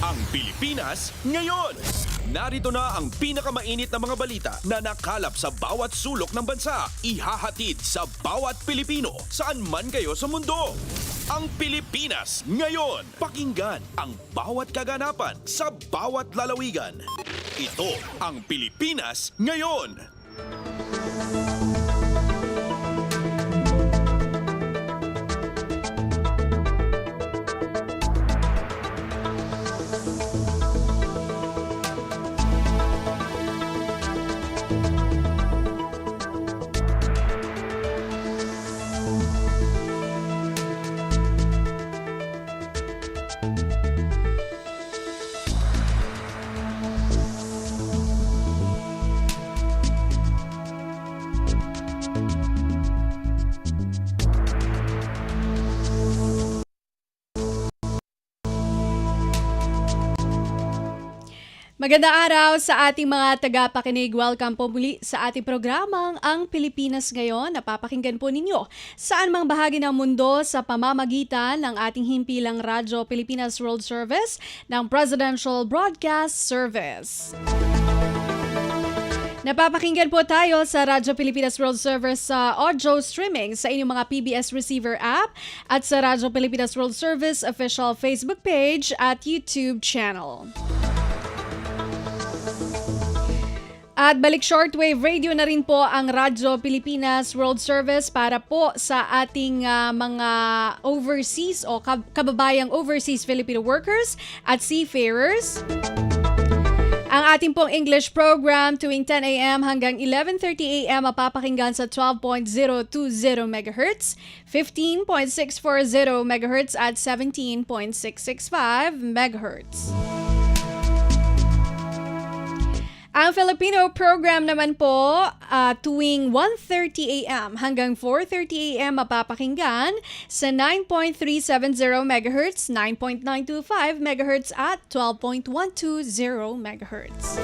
Ang Pilipinas ngayon. Narito na ang pinakamainit na mga balita na nakalap sa bawat sulok ng bansa. Ihahatid sa bawat Pilipino saan man kayo sa mundo. Ang Pilipinas ngayon. Pakinggan ang bawat kaganapan sa bawat lalawigan. Ito ang Pilipinas ngayon. Magandang araw sa ating mga tagapakinig. Welcome po muli sa ating programang Ang Pilipinas Ngayon. Napapakinggan po ninyo saan mang bahagi ng mundo sa pamamagitan ng ating himpilang Radyo Pilipinas World Service ng Presidential Broadcast Service. Napapakinggan po tayo sa Radyo Pilipinas World Service sa audio streaming sa inyong mga PBS receiver app at sa Radyo Pilipinas World Service official Facebook page at YouTube channel. At balik shortwave radio na rin po ang Radyo Pilipinas World Service para po sa ating mga overseas o kababayang overseas Filipino workers at seafarers. Ang ating pong English program tuwing 10 a.m. hanggang 11:30 a.m. mapapakinggan sa 12.020 MHz, 15.640 MHz at 17.665 MHz. Ang Filipino program naman po tuwing 1:30 a.m. hanggang 4:30 a.m. mapapakinggan sa 9.370 MHz, 9.925 MHz at 12.120 MHz.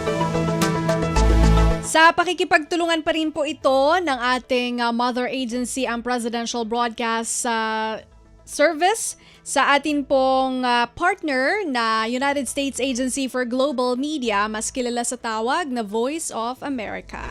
Sa pakikipagtulungan pa rin po ito ng ating mother agency, ang Presidential Broadcast Service, sa atin pong partner na United States Agency for Global Media, mas kilala sa tawag na Voice of America.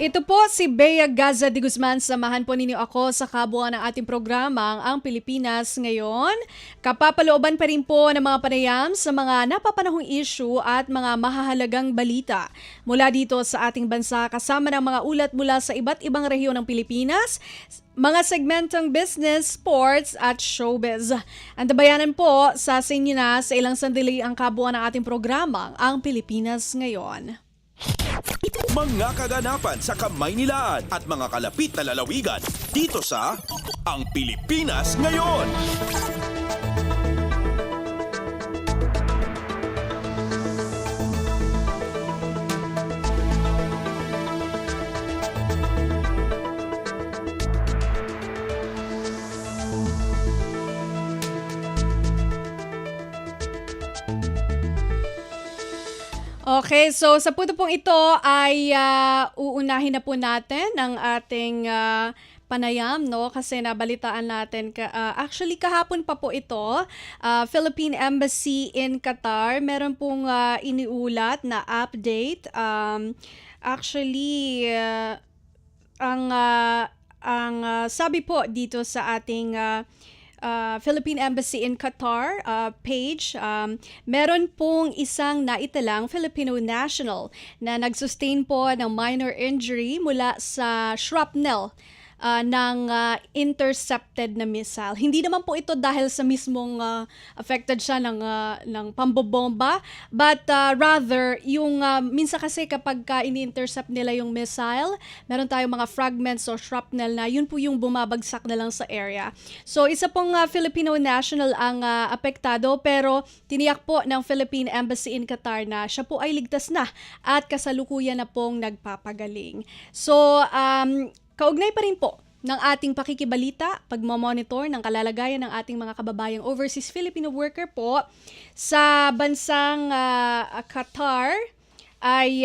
Ito po si Bea Gaza de Guzman. Samahan po ninyo ako sa kabuuan ng ating programang Ang Pilipinas Ngayon. Kapapalooban pa rin po ng mga panayam sa mga napapanahong issue at mga mahahalagang balita mula dito sa ating bansa, kasama ng mga ulat mula sa iba't ibang rehiyon ng Pilipinas, mga segmentong business, sports at showbiz. Antabayanan po sa inyo na sa ilang sandali ang kabuuan ng ating programang Ang Pilipinas Ngayon. Mga kaganapan sa Kamaynilaan at mga kalapit na lalawigan dito sa Ang Pilipinas Ngayon. Okay, so sa punto pong ito ay uunahin na po natin ang ating panayam, no? Kasi nabalitaan natin, actually kahapon pa po ito, Philippine Embassy in Qatar, meron pong iniulat na update. Actually, ang sabi po dito sa ating Philippine Embassy in Qatar page, meron pong isang naitalang Filipino national na nagsustain po ng minor injury mula sa shrapnel ng intercepted na missile. Hindi naman po ito dahil sa mismong affected siya ng pambobomba, but rather yung minsan kasi kapag ini-intercept nila yung missile, meron tayong mga fragments o shrapnel na yun po yung bumabagsak na lang sa area. So isa pong Filipino national ang apektado, pero tiniyak po ng Philippine Embassy in Qatar na siya po ay ligtas na at kasalukuyan na pong nagpapagaling. So kaugnay pa rin po ng ating pakikibalita, pagmamonitor ng kalalagayan ng ating mga kababayang overseas Filipino worker po sa bansang Qatar ay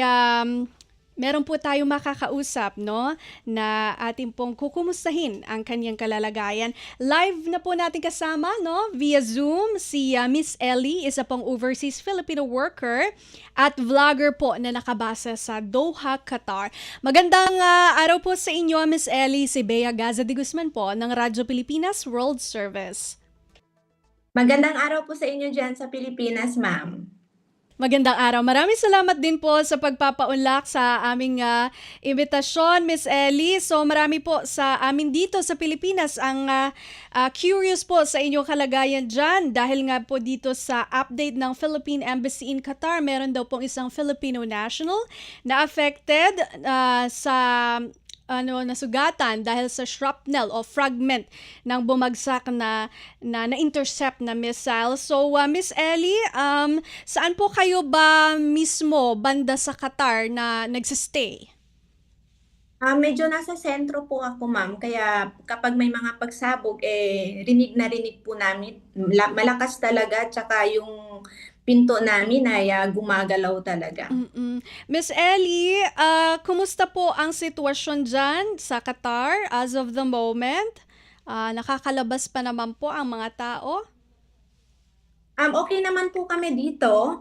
meron po tayong makakausap, no, na ating pong kukumustahin ang kanyang kalalagayan. Live na po natin kasama, no, via Zoom, si Miss Ellie, isa pong overseas Filipino worker at vlogger po na nakabasa sa Doha, Qatar. Magandang araw po sa inyo, Miss Ellie. Si Bea Gaza de Guzman po ng Radyo Pilipinas World Service. Magandang araw po sa inyo dyan sa Pilipinas, ma'am. Magandang araw. Maraming salamat din po sa pagpapaunlak sa aming imbitasyon, Miss Ellie. So marami po sa amin dito sa Pilipinas ang curious po sa inyong kalagayan dyan dahil nga po dito sa update ng Philippine Embassy in Qatar, meron daw pong isang Filipino national na affected sa nasugatan dahil sa shrapnel o fragment ng bumagsak na intercept na missile. So Miss Ellie, saan po kayo ba mismo banda sa Qatar na nagsistay? Medyo nasa sentro po ako, ma'am. Kaya kapag may mga pagsabog, rinig na rinig po namin. Malakas talaga, tsaka yung pinto namin ay gumagalaw talaga. Miss Ellie, kumusta po ang sitwasyon dyan sa Qatar as of the moment? Nakakalabas pa naman po ang mga tao? Okay naman po kami dito.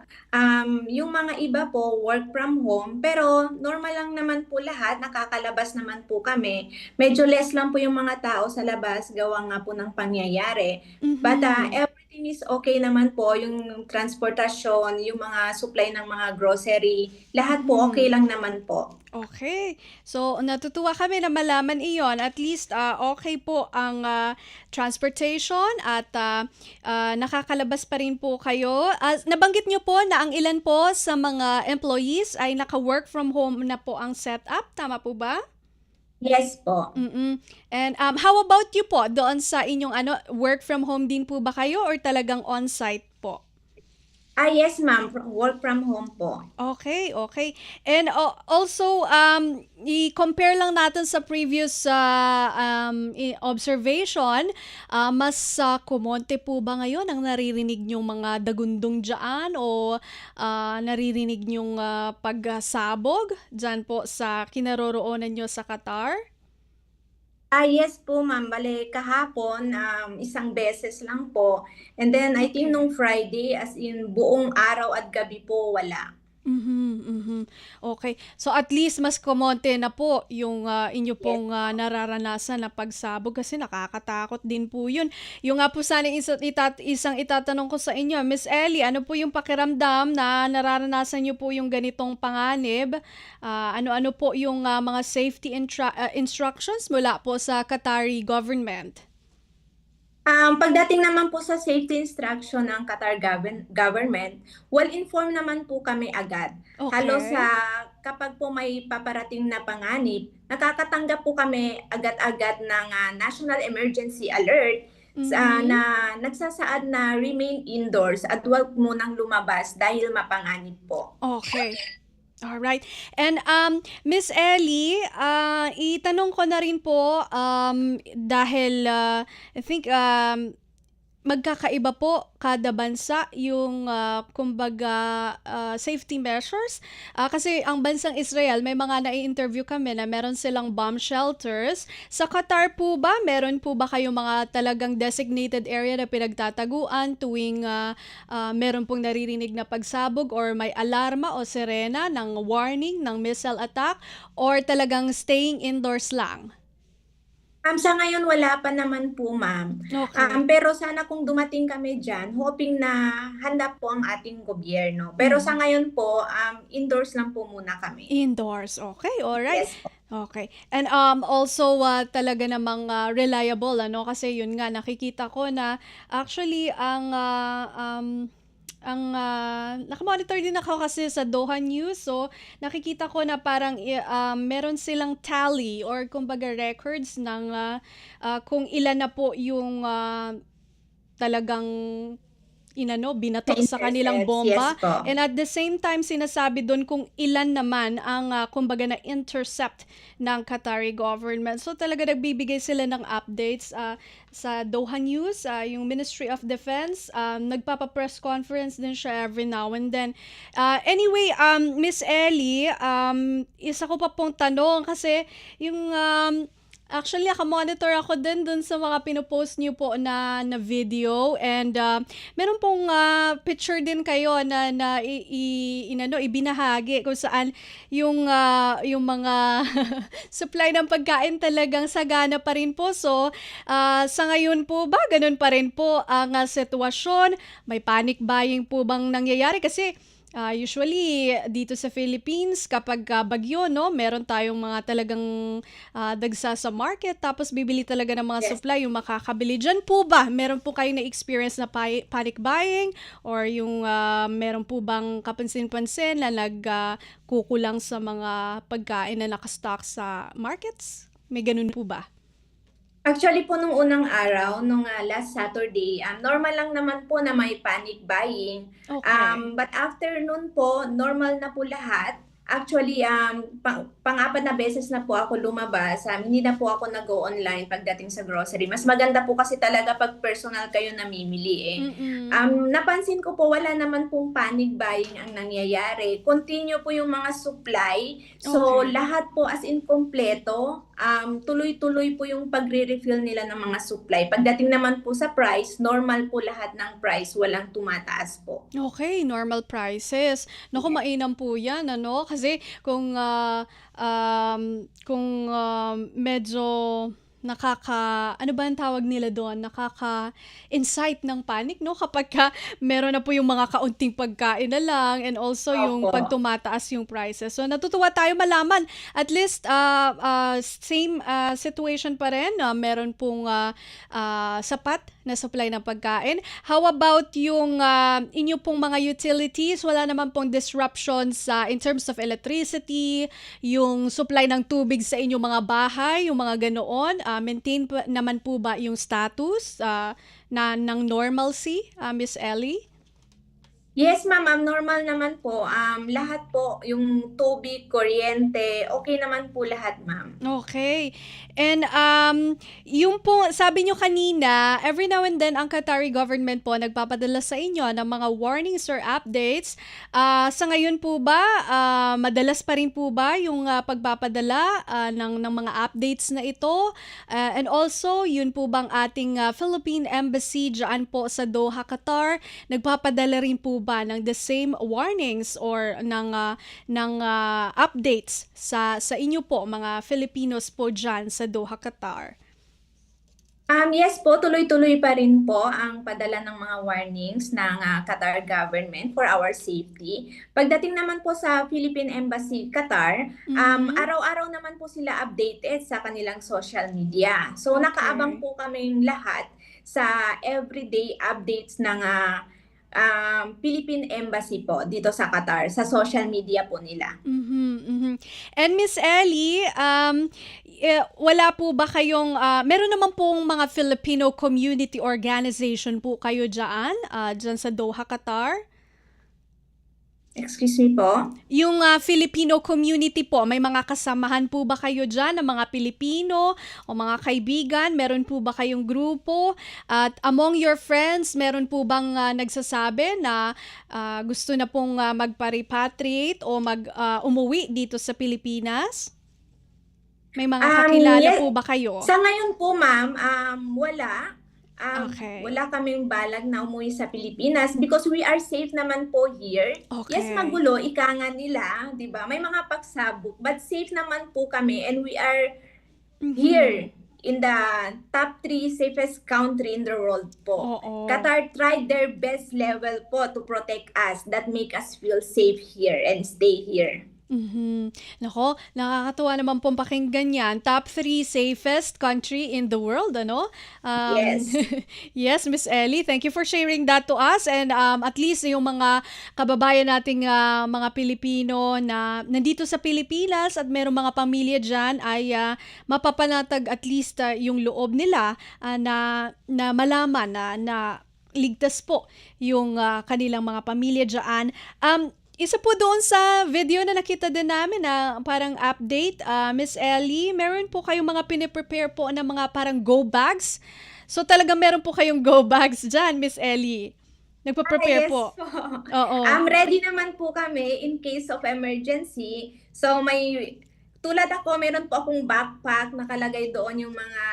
Yung mga iba po, work from home. Pero normal lang naman po lahat. Nakakalabas naman po kami. Medyo less lang po yung mga tao sa labas. Gawa nga po ng pangyayari. But everything is okay naman po. Yung transportasyon, yung mga supply ng mga grocery. Lahat po okay lang naman po. Okay. So, natutuwa kami na malaman iyon. At least, okay po ang transportation at nakakalabas pa rin po kayo. Nabanggit nyo po na ang ilan po sa mga employees ay naka-work from home na po ang setup. Tama po ba? Yes po. And how about you po? Doon sa inyong work from home din po ba kayo or talagang on-site po? Yes, ma'am. Work from home po. Okay, okay. And also, i-compare lang natin sa previous observation, mas kumonte po ba ngayon ang naririnig niyong mga dagundong dyan o naririnig niyong pagsabog dyan po sa kinaroroonan niyo sa Qatar? Yes po, ma'am. Bale, kahapon, isang beses lang po. And then, I think nung Friday, as in buong araw at gabi po, wala. Okay. So at least mas kumonte na po yung inyo pong nararanasan na pagsabog kasi nakakatakot din po yun. Yung nga po sana isang itatanong ko sa inyo, Miss Ellie, ano po yung pakiramdam na nararanasan niyo po yung ganitong panganib? Ano-ano po yung mga safety instructions mula po sa Qatari government? Pagdating naman po sa safety instruction ng Qatar government, well-informed naman po kami agad. Okay. Halos kapag po may paparating na panganib, nakakatanggap po kami agad-agad ng National Emergency Alert na nagsasaad na remain indoors at huwag munang lumabas dahil mapanganib po. Okay. All right. And Miss Ellie, itanong ko na rin po dahil I think magkakaiba po kada bansa yung kumbaga safety measures. Kasi ang bansang Israel, may mga nai-interview kami na meron silang bomb shelters. Sa Qatar po ba, meron po ba kayong mga talagang designated area na pinagtataguan tuwing meron pong naririnig na pagsabog or may alarma o sirena ng warning ng missile attack or talagang staying indoors lang? Sa ngayon wala pa naman po, ma'am. Okay. Pero sana kung dumating kami dyan, hoping na handa po ang ating gobyerno. Pero sa ngayon po, indoors lang po muna kami. Indoors. Okay, all right. Yes po. Okay. And also talaga namang reliable kasi yun nga nakikita ko na actually nakamonitor din ako kasi sa Doha News. So, nakikita ko na parang meron silang tally or kumbaga records ng kung ilan na po yung talagang binato sa kanilang bomba. Yes po. And at the same time, sinasabi doon kung ilan naman ang kumbaga na intercept ng Qatari government. So talaga nagbibigay sila ng updates sa Doha News, yung Ministry of Defense, nagpapa-press conference din siya every now and then. Anyway, Miss Ellie, isa ko pa pong tanong kasi yung actually, monitor ako din dun sa mga pinopost niyo po na video, and meron pong picture din kayo na ibinahagi kung saan yung mga supply ng pagkain talagang sagana pa rin po. So, sa ngayon po ba, ganun pa rin po ang sitwasyon? May panic buying po bang nangyayari? Kasi usually dito sa Philippines kapag bagyo, no, meron tayong mga talagang dagsa sa market, tapos bibili talaga ng mga supply yung makakabili. Diyan po ba meron po kayong na-experience na panic buying, or yung meron po bang kapansin-pansin na nagkukulang sa mga pagkain na nakastock sa markets? May ganun po ba? Actually po nung unang araw, nung last Saturday, normal lang naman po na may panic buying. Okay. But after nun po, normal na po lahat. Actually, pang-apat na beses na po ako lumabas. Hindi na po ako nag-go online pagdating sa grocery. Mas maganda po kasi talaga pag personal kayo namimili eh. Napansin ko po wala naman pong panic buying ang nangyayari. Continue po yung mga supply. So, Okay. lahat po as in kompleto. Tuloy-tuloy po yung pagre-refill nila ng mga supply. Pagdating naman po sa price, normal po lahat ng price. Walang tumataas po. Okay, normal prices. Naku, mainam po 'yan, ano? Kasi kung medyo ano ba ang tawag nila doon? Nakaka-incite ng panic, no? Kapag meron na po yung mga kaunting pagkain na lang, and also yung Opo. pag tumataas yung prices. So natutuwa tayo malaman. At least same situation pa rin. Meron pong sapat na supply ng pagkain. How about yung inyo pong mga utilities? Wala naman pong disruptions in terms of electricity, yung supply ng tubig sa inyong mga bahay, yung mga ganoon. Maintain naman po ba yung status ng normalcy, Miss Ellie? Yes, ma'am. Normal naman po. Lahat po, yung tubig, kuryente, okay naman po lahat, ma'am. Okay. And yung po, sabi nyo kanina, every now and then ang Qatari government po nagpapadala sa inyo ng mga warnings or updates. Sa ngayon po ba, madalas pa rin po ba yung pagpapadala ng mga updates na ito? And also, yun po bang ating Philippine Embassy dyan po sa Doha, Qatar, nagpapadala rin po ba ng the same warnings or ng updates sa inyo po, mga Filipinos po dyan sa Doha, Qatar? Yes po, tuloy-tuloy pa rin po ang padala ng mga warnings ng Qatar government for our safety. Pagdating naman po sa Philippine Embassy Qatar, araw-araw naman po sila updated sa kanilang social media. So Okay. nakaabang po kaming lahat sa everyday updates ng Philippine Embassy po dito sa Qatar, sa social media po nila. And Miss Ellie, wala po ba kayong, meron naman pong mga Filipino community organization po kayo dyan sa Doha, Qatar? Excuse me po? Yung Filipino community po, may mga kasamahan po ba kayo dyan ng mga Pilipino o mga kaibigan? Meron po ba kayong grupo? At among your friends, meron po bang nagsasabi na gusto na pong magpa-repatriate o umuwi dito sa Pilipinas? May mga kakilala Yes. po ba kayo? Sa ngayon po, ma'am, wala. Okay. Wala kaming balag na umuwi sa Pilipinas because we are safe naman po here. Okay. Yes, magulo, ika nga nila, 'di ba? May mga pagsabog, but safe naman po kami, and we are here in the top 3 safest country in the world po. Oo. Qatar tried their best level po to protect us, that make us feel safe here and stay here. Nako, nakakatuwa naman pong pakinggan yan. Top 3 safest country in the world, ano? Yes. Yes, Miss Ellie, thank you for sharing that to us. And at least yung mga kababayan nating mga Pilipino na nandito sa Pilipinas at merong mga pamilya dyan ay mapapanatag at least yung loob nila na malaman na ligtas po yung kanilang mga pamilya dyan. Isa po doon sa video na nakita din namin na parang update, Miss Ellie, meron po kayong mga piniprepare po na mga parang go bags. So talaga meron po kayong go bags dyan, Miss Ellie. Nagpa-prepare Yes po. po. Oo. Ready naman po kami in case of emergency. So tulad ako, meron po akong backpack, nakalagay doon yung mga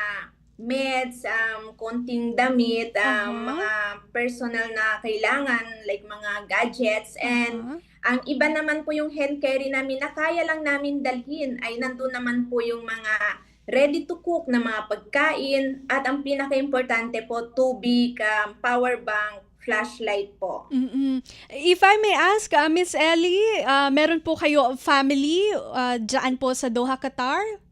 meds, konting damit, mga personal na kailangan like mga gadgets, and ang iba naman po yung hand carry namin na kaya lang namin dalhin ay nandun naman po yung mga ready to cook na mga pagkain, at ang pinaka-importante po, tubig, power bank, flashlight po. If I may ask, Miss Ellie, meron po kayo family dyan po sa Doha, Qatar?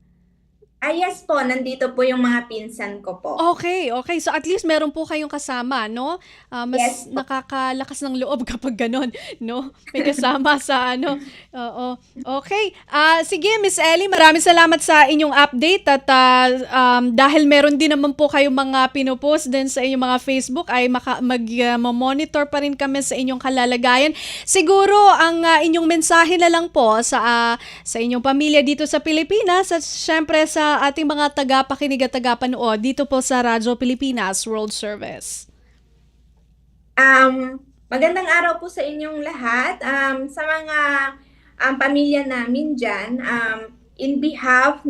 Yes po, nandito po yung mga pinsan ko po. Okay. So at least meron po kayong kasama, no? Mas Yes po. nakakalakas ng loob kapag ganon, no? May kasama sa ano. Oo. Okay. Sige, Miss Ellie, maraming salamat sa inyong update at dahil meron din naman po kayong mga pinopost din sa inyong mga Facebook, ay mag-monitor pa rin kami sa inyong kalalagayan. Siguro ang inyong mensahe na lang po sa inyong pamilya dito sa Pilipinas at syempre sa ating mga tagapakinig at tagapanood dito po sa Radyo Pilipinas World Service. Magandang araw po sa inyong lahat. Sa mga pamilya namin dyan, in behalf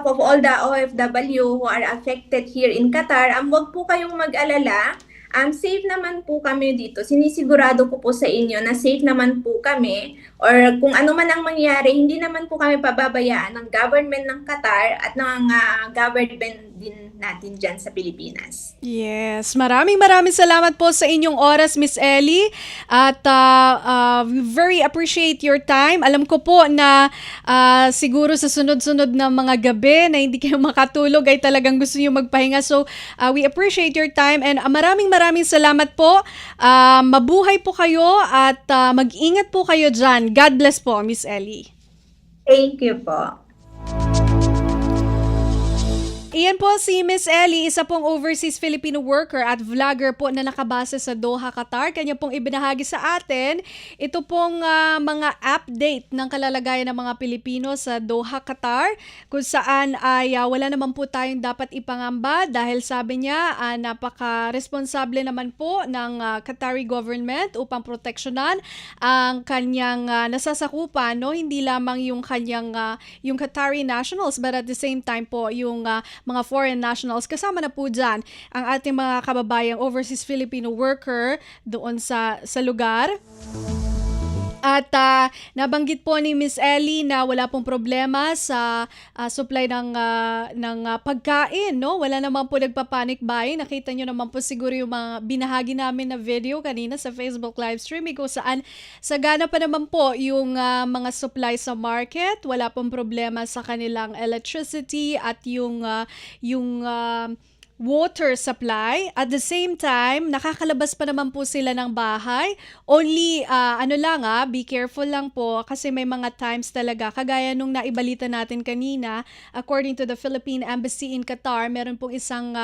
of all the OFW who are affected here in Qatar, wag po kayong mag-alala. Safe naman po kami dito. Sinisigurado ko po sa inyo na safe naman po kami, or kung ano man ang mangyari, hindi naman po kami pababayaan ng government ng Qatar at ng government din natin dyan sa Pilipinas. Yes, maraming salamat po sa inyong oras, Miss Ellie, at we very appreciate your time. Alam ko po na siguro sa sunod-sunod na mga gabi na hindi kayo makatulog ay talagang gusto niyo magpahinga. So we appreciate your time and maraming salamat po. Mabuhay po kayo at mag-ingat po kayo dyan. God bless po, Miss Ellie. Thank you po. Iyan po si Miss Ellie, isa pong overseas Filipino worker at vlogger po na nakabase sa Doha, Qatar. Kanya pong ibinahagi sa atin ito pong mga update ng kalalagayan ng mga Pilipino sa Doha, Qatar, kung saan ay wala naman po tayong dapat ipangamba dahil sabi niya napaka-responsable naman po ng Qatari government upang proteksyonan ang kanyang nasasakupan, no? Hindi lamang yung kanyang yung Qatari nationals but at the same time po yung mga foreign nationals. Kasama na po dyan ang ating mga kababayang overseas Filipino worker doon sa lugar. At nabanggit po ni Miss Ellie na wala pong problema sa supply ng pagkain, no? Wala naman po nagpa-panic buying. Nakita nyo naman po siguro yung mga binahagi namin na video kanina sa Facebook live streaming kung saan sagana pa naman po yung mga supply sa market. Wala pong problema sa kanilang electricity at yung water supply. At the same time, nakakalabas pa naman po sila ng bahay. Only, be careful lang po kasi may mga times talaga, kagaya nung naibalita natin kanina, according to the Philippine Embassy in Qatar, meron pong isang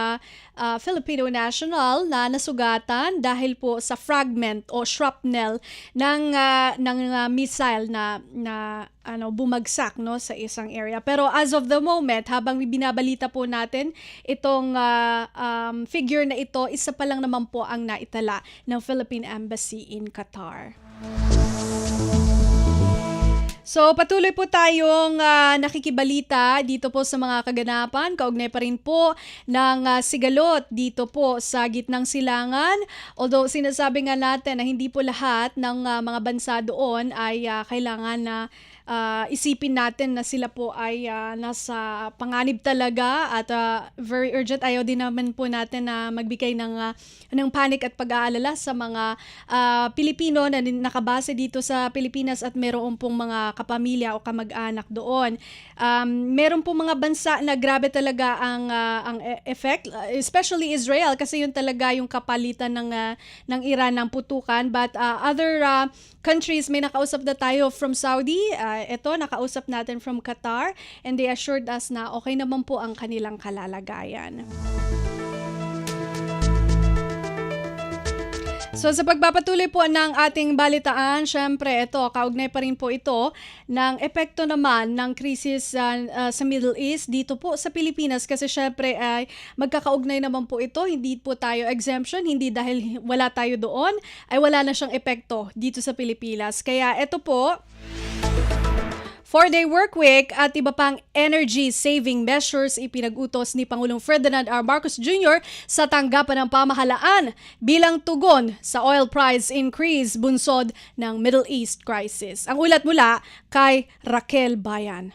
Filipino national na nasugatan dahil po sa fragment o shrapnel ng missile na bumagsak, no, sa isang area. Pero as of the moment, habang binabalita po natin itong figure na ito, isa pa lang naman po ang naitala ng Philippine Embassy in Qatar. So patuloy po tayong nakikibalita dito po sa mga kaganapan, kaugnay pa rin po ng sigalot dito po sa gitnang silangan. Although sinasabi nga natin na hindi po lahat ng mga bansa doon ay kailangan na isipin natin na sila po ay nasa panganib talaga at very urgent. Ayaw din naman po natin na magbigay ng panic at pag-aalala sa mga Pilipino na nakabase dito sa Pilipinas at meron pong mga kapamilya o kamag-anak doon. Meron pong mga bansa na grabe talaga ang effect, especially Israel kasi yun talaga yung kapalitan ng Iran ng putukan. But other countries, may nakausap na tayo from Saudi. Ito, nakausap natin from Qatar and they assured us na okay naman po ang kanilang kalalagayan. So sa pagpapatuloy po ng ating balitaan, syempre ito, kaugnay pa rin po ito ng epekto naman ng krisis sa Middle East dito po sa Pilipinas kasi syempre ay magkakaugnay naman po ito, hindi po tayo exemption, hindi dahil wala tayo doon ay wala na siyang epekto dito sa Pilipinas. Kaya ito po, 4-day work week at iba pang energy-saving measures ipinag-utos ni Pangulong Ferdinand R. Marcos Jr. sa tanggapan ng pamahalaan bilang tugon sa oil price increase bunsod ng Middle East crisis. Ang ulat mula kay Raquel Bayan.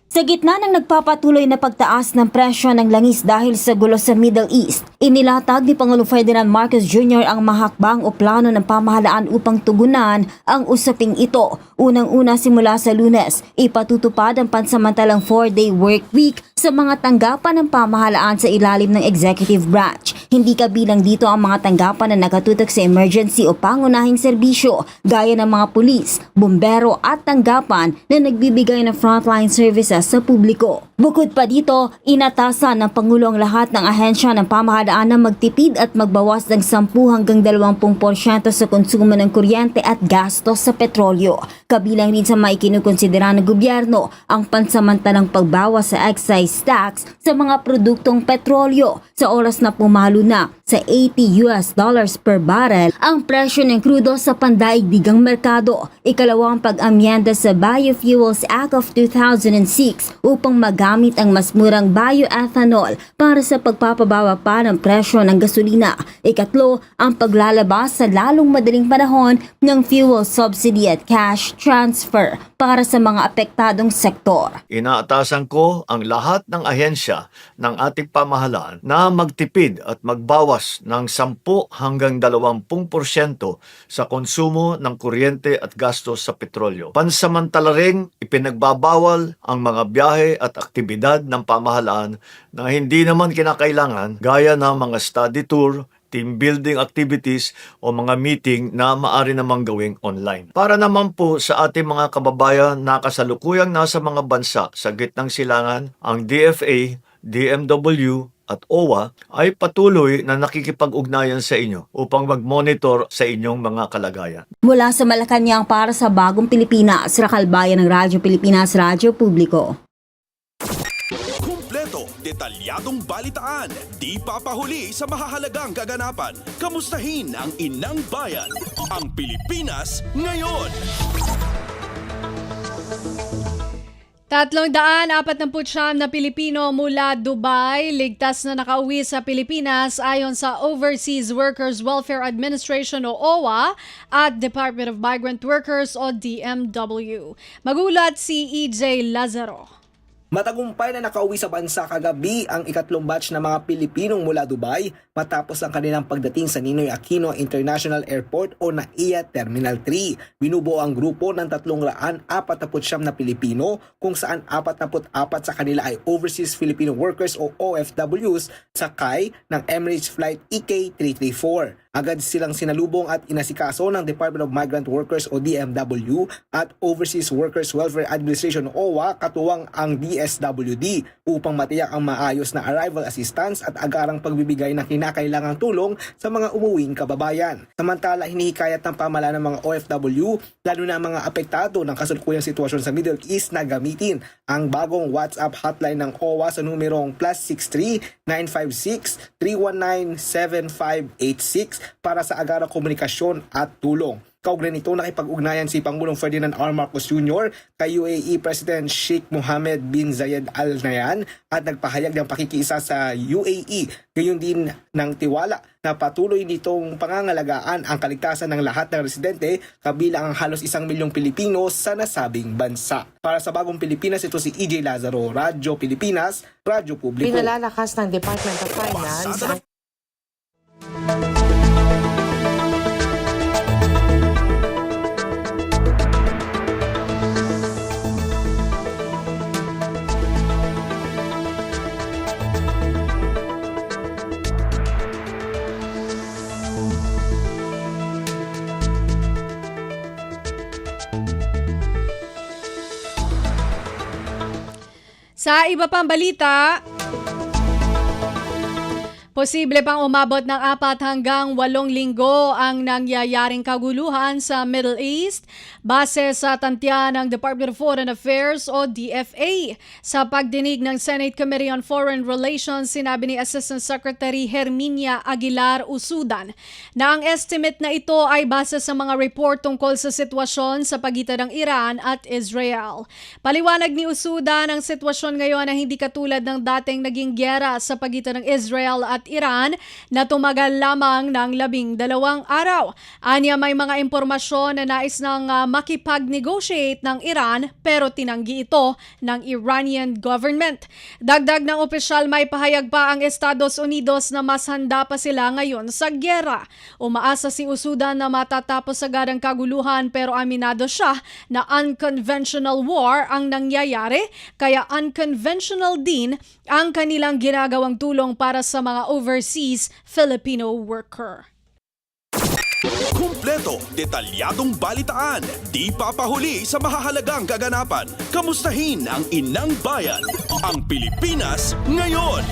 Sa gitna ng nagpapatuloy na pagtaas ng presyo ng langis dahil sa gulo sa Middle East, inilatag ni Pangulong Ferdinand Marcos Jr. ang mahakbang o plano ng pamahalaan upang tugunan ang usaping ito. Unang-una simula sa Lunes, ipatutupad ang pansamantalang 4-day work week sa mga tanggapan ng pamahalaan sa ilalim ng executive branch. Hindi kabilang dito ang mga tanggapan na nakatutok sa emergency o pangunahing serbisyo gaya ng mga pulis, bumbero at tanggapan na nagbibigay ng frontline services sa publiko. Bukod pa dito, inatasan ng Pangulo ang lahat ng ahensya ng pamahalaan na magtipid at magbawas ng 10 hanggang 20% sa konsumo ng kuryente at gastos sa petrolyo. Kabilang rin sa maikinukonsidera ng gobyerno ang pansamantalang pagbawas sa excise tax sa mga produktong petrolyo sa oras na pumalo na sa $80 per barrel ang presyo ng krudo sa pandaigdigang merkado. Ikalawang pag-amyenda sa Biofuels Act of 2006 upang magamit ang mas murang bioethanol para sa pagpapabawa pa ng presyo ng gasolina. Ikatlo, ang paglalabas sa lalong madaling panahon ng fuel subsidy at cash transfer para sa mga apektadong sektor. Inaatasan ko ang lahat ng ahensya ng ating pamahalaan na magtipid at magbawas ng 10 hanggang 20% sa konsumo ng kuryente at gastos sa petrolyo. Pansamantala ring ipinagbabawal ang mga biyahe at aktibidad ng pamahalaan na hindi naman kinakailangan gaya ng mga study tour, team building activities o mga meeting na maaari namang gawing online. Para naman po sa ating mga kababayan na kasalukuyang nasa mga bansa sa gitnang silangan, ang DFA, DMW at OWA ay patuloy na nakikipag-ugnayan sa inyo upang mag-monitor sa inyong mga kalagayan. Mula sa Malacanang para sa Bagong Pilipinas, Raquel Bayan ng Radyo Pilipinas, Radyo Publiko. Kumpleto, detalyadong balitaan, di papahuli sa mahahalagang kaganapan. Kamustahin ang inang bayan, ang Pilipinas ngayon. 349 na Pilipino mula Dubai ligtas na nakauwi sa Pilipinas ayon sa Overseas Workers Welfare Administration o OWA at Department of Migrant Workers o DMW. Magulat si EJ Lazaro. Matagumpay na nakauwi sa bansa kagabi ang ikatlong batch ng mga Pilipinong mula Dubai matapos ang kanilang pagdating sa Ninoy Aquino International Airport o NAIA Terminal 3. Binubuo ang grupo ng 349 na Pilipino kung saan 44 sa kanila ay Overseas Filipino Workers o OFWs sakay ng Emirates Flight EK334. Agad silang sinalubong at inasikaso ng Department of Migrant Workers o DMW at Overseas Workers Welfare Administration o OWA katuwang ang DSWD upang matiyak ang maayos na arrival assistance at agarang pagbibigay ng kinakailangang tulong sa mga umuwing kababayan. Samantala, hinihikayat ng pamahalaan ng mga OFW, lalo na mga apektado ng kasalukuyang sitwasyon sa Middle East na gamitin ang bagong WhatsApp hotline ng OWA sa numerong +63 956 319 7586 para sa agarang komunikasyon at tulong. Kaugnay nito, nakipag-ugnayan si Pangulong Ferdinand R. Marcos Jr. kay UAE President Sheikh Mohammed bin Zayed Al Nahyan at nagpahayag ng pakikiisa sa UAE. Gayon din ng tiwala na patuloy nitong pangangalagaan ang kaligtasan ng lahat ng residente kabilang ang halos 1 milyong Pilipino sa nasabing bansa. Para sa Bagong Pilipinas, ito si EJ Lazaro, Radyo Pilipinas, Radyo Publiko. Pinalalakas ng Department of Finance ang Sa iba pang balita, Posible pang umabot ng 4 hanggang 8 linggo ang nangyayaring kaguluhan sa Middle East base sa tantya ng Department of Foreign Affairs o DFA. Sa pagdinig ng Senate Committee on Foreign Relations, sinabi ni Assistant Secretary Herminia Aguilar Usudan na ang estimate na ito ay base sa mga report tungkol sa sitwasyon sa pagitan ng Iran at Israel. Paliwanag ni Usudan ang sitwasyon ngayon na hindi katulad ng dating naging gyera sa pagitan ng Israel at Iran na tumagal lamang ng 12 araw. Anya may mga impormasyon na nais ng makipag-negotiate ng Iran pero tinanggi ito ng Iranian government. Dagdag ng opisyal, may pahayag pa ang Estados Unidos na mas handa pa sila ngayon sa gyera. Umaasa si Usudan na matatapos agad ang kaguluhan pero aminado siya na unconventional war ang nangyayari kaya unconventional din ang kanilang ginagawang tulong para sa mga overseas Filipino worker. Kumpleto, detalyadong balitaan, di papahuli sa mahahalagang kaganapan. Kamustahin ang inang bayan, ang Pilipinas ngayon.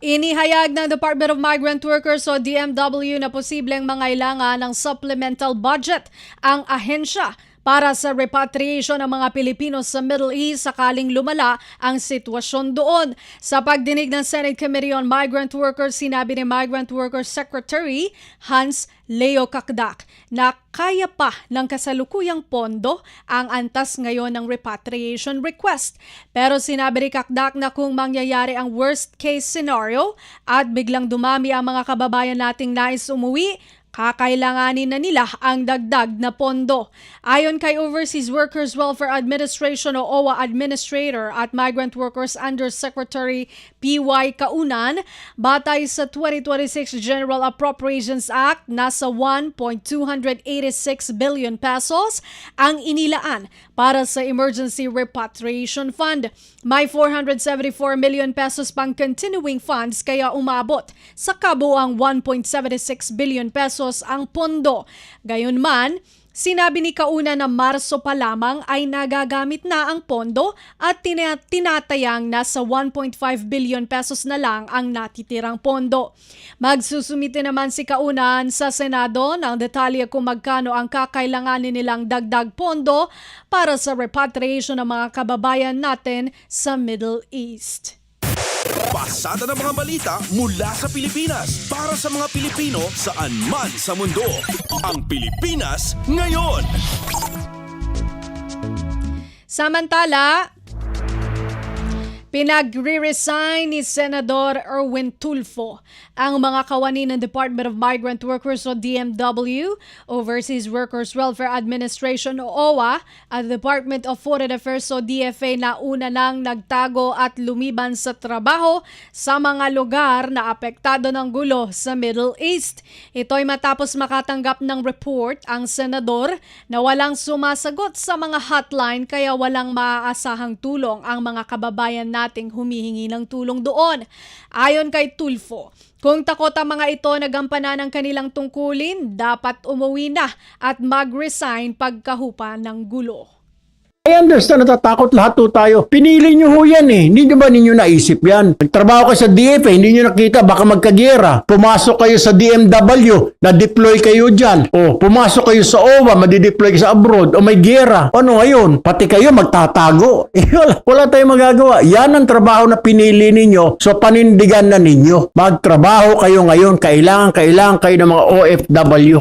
Inihayag ng Department of Migrant Workers o DMW na posibleng mangailangan ng supplemental budget ang ahensya para sa repatriation ng mga Pilipino sa Middle East sakaling lumala ang sitwasyon doon. Sa pagdinig ng Senate Committee on Migrant Workers, sinabi ni Migrant Workers Secretary Hans Leo Kakdak na kaya pa ng kasalukuyang pondo ang antas ngayon ng repatriation request. Pero sinabi ni Kakdak na kung mangyayari ang worst case scenario at biglang dumami ang mga kababayan nating nais umuwi, kakailanganin na nila ang dagdag na pondo. Ayon kay Overseas Workers Welfare Administration o OWA Administrator at Migrant Workers Undersecretary P.Y. Kaunan, batay sa 2026 General Appropriations Act, nasa 1.286 billion pesos ang inilaan para sa Emergency Repatriation Fund. May 474 million pesos pang continuing funds kaya umabot sa kabuang 1.76 billion pesos ang pondo. Gayunman, sinabi ni Kauna na Marso pa lamang ay nagagamit na ang pondo at tinatayang nasa 1.5 billion pesos na lang ang natitirang pondo. Magsusumite naman si Kaunan sa Senado ng detalye kung magkano ang kakailanganin nilang dagdag pondo para sa repatriation ng mga kababayan natin sa Middle East. Pasada ng mga balita mula sa Pilipinas para sa mga Pilipino saan man sa mundo. Ang Pilipinas ngayon. Samantala, pinagre-resign ni Senador Erwin Tulfo ang mga kawani ng Department of Migrant Workers o DMW, Overseas Workers Welfare Administration o OWA, at Department of Foreign Affairs o DFA na una nang nagtago at lumiban sa trabaho sa mga lugar na apektado ng gulo sa Middle East. Ito'y matapos makatanggap ng report ang senador na walang sumasagot sa mga hotline kaya walang maaasahang tulong ang mga kababayan nating humihingi ng tulong doon. Ayon kay Tulfo, kung takot ang mga ito na gampanan ng kanilang tungkulin, dapat umuwi na at mag-resign pagkahupa ng gulo. I understand, natatakot lahat po tayo. Pinili nyo ho yan eh. Hindi nyo ba ninyo naisip yan? Nagtrabaho kayo sa DFA, hindi nyo nakita, baka magkagera. Pumasok kayo sa DMW, na-deploy kayo dyan. O pumasok kayo sa OWA, madideploy kayo sa abroad. O may gera. Ano ngayon? Pati kayo magtatago. Wala tayong magagawa. Yan ang trabaho na pinili ninyo. So panindigan na ninyo. Magtrabaho kayo ngayon. Kailangan kayo ng mga OFW.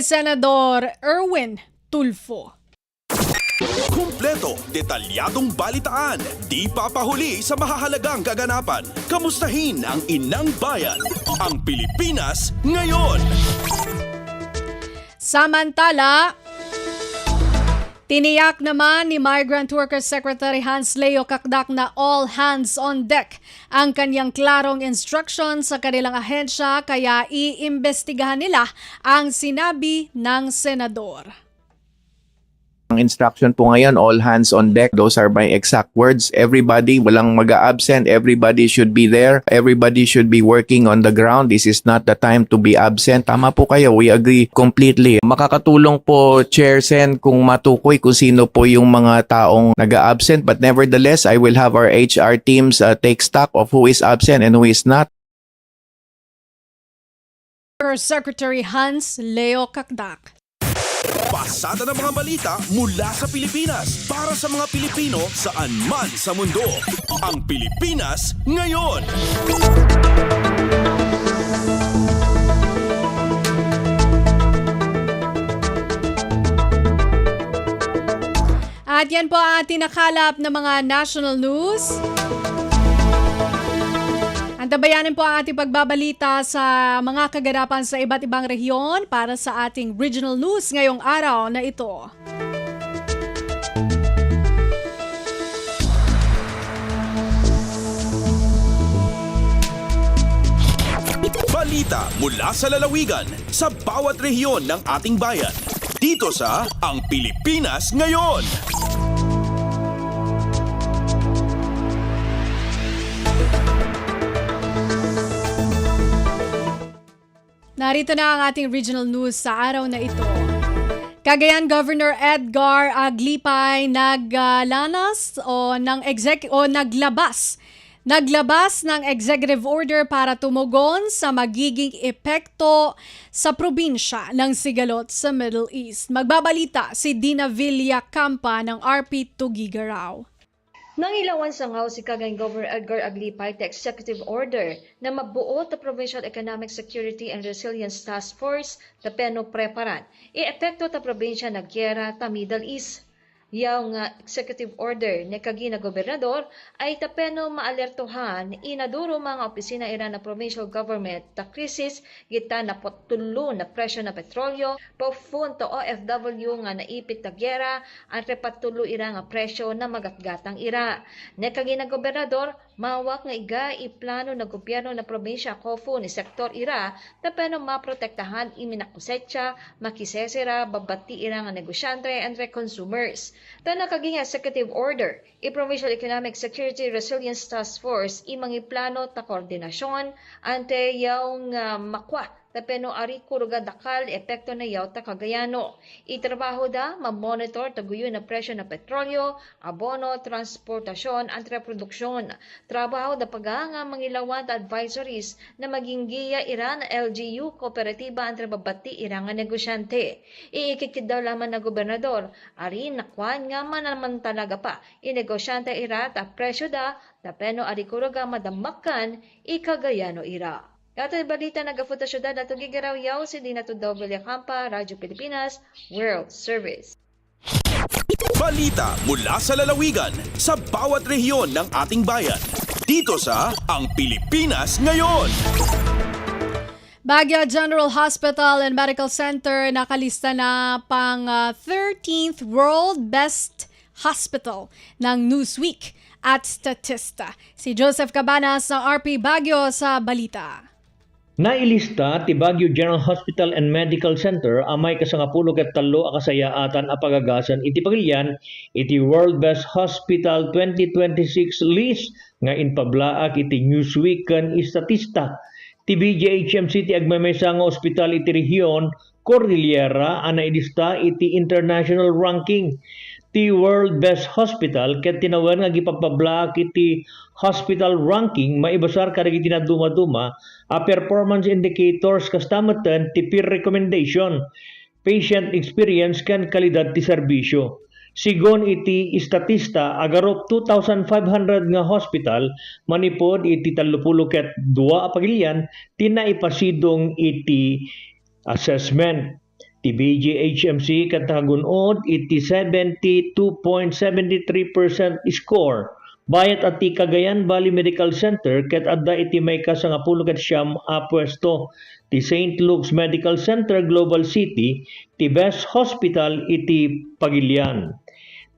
Senador Erwin Tulfo. Kumpleto, detalyadong balitaan, di papahuli sa mahahalagang kaganapan. Kamustahin ang inang bayan, ang Pilipinas ngayon. Samantala, tiniyak naman ni Migrant Workers Secretary Hans Leo Kakdak na all hands on deck ang kanyang klarong instruction sa kanilang ahensya kaya iimbestigahan nila ang sinabi ng senador. Ang instruction po ngayon, all hands on deck. Those are my exact words. Everybody, walang mag-absent. Everybody should be there. Everybody should be working on the ground. This is not the time to be absent. Tama po kayo. We agree completely. Makakatulong po, Chair Sen, kung matukoy kung sino po yung mga taong nag-absent. But nevertheless, I will have our HR teams take stock of who is absent and who is not. Secretary Hans Leo Kakdak. Pasada ng mga balita mula sa Pilipinas para sa mga Pilipino saan man sa mundo. Ang Pilipinas ngayon. At yan po ang ating nakalap na mga national news. Antabayanin po ang ating pagbabalita sa mga kaganapan sa iba't ibang rehiyon para sa ating regional news ngayong araw na ito. Balita mula sa lalawigan sa bawat rehiyon ng ating bayan. Dito sa Ang Pilipinas Ngayon. Narito na ang ating regional news sa araw na ito. Cagayan Governor Edgar Aglipay naglabas ng executive order para tumugon sa magiging epekto sa probinsya ng Sigalot sa Middle East. Magbabalita si Dina Villacampa ng RP Tugigaraw. Nang ilawan sa ngaw si Cagayan Governor Edgar Aglipay ta executive order na mabuo ta Provincial Economic Security and Resilience Task Force ta PENO preparan. I-epekto ta probinsya na gyera ta Middle East. Yaw nga executive order ni kagina gobernador ay tapeno maalertohan inaduro mga opisina ira na provincial government ta krisis gita na potulo na presyo na petrolyo pofun to OFW nga naipit ta gyera ang repatulo ira nga presyo na magatgatang ira. Ni kagina gobernador mawak nga iga iplano na gobyerno na probinsya kofu ni sektor ira tapeno maprotektahan iminakusetsa makisesera babati ira nga negosyante and consumers. Tana kaging executive order, i-Provincial Economic Security Resilience Task Force imangi plano ta koordinasyon ante yaong makwa tapeno ari kuruga dakal epekto na yaw ta Cagayano. Itrabaho da ma-monitor taguyo na presyo na petrolyo, abono, transportasyon, at reproduksyon. Trabaho da paganga mangilawan ta advisories na maging giya ira na LGU kooperatiba entre babati ira nga negosyante. Iikikid daw laman na gobernador ari nakwan nga man naman talaga pa inegosyante ira ta presyo da tapeno ari kuruga madamakan ikagayano ira. Kato balita nagafuta syudad na tugigaraw yaw si Dina Tudaw Villacampa, Radyo Pilipinas, World Service. Balita mula sa lalawigan sa bawat rehiyon ng ating bayan. Dito sa Ang Pilipinas Ngayon. Baguio General Hospital and Medical Center nakalista na pang 13th World Best Hospital ng Newsweek at Statista. Si Joseph Cabanas ng RP Baguio sa balita. Nailista ti Baguio General Hospital and Medical Center amay kasangapulo ket tallo a kasayaatan a pagagasan iti pagilyan iti World Best Hospital 2026 list nga inpablaak iti Newsweek ken Statista. Ti BGHMC ti agmamesa nga ospital iti rehiyon Cordillera ana ilista iti international ranking. Ti World Best Hospital ket tinawen nga gipapablaak iti hospital ranking maibasar kadagiti tinaduma-duma a performance indicators kastamatan ti peer recommendation, patient experience ken kalidad ti serbisyo. Sigon iti Statista agarop 2,500 nga hospital manipod iti 32 ket 2 a pagilian tinaipasidong iti assessment. Ti BGHMC katagunod iti 72.73% score. Bayat at ti Cagayan Valley Medical Center ket adda iti may kasangapulo ket siyam a pwesto. Ti St. Luke's Medical Center Global City ti Best Hospital iti Pagilian.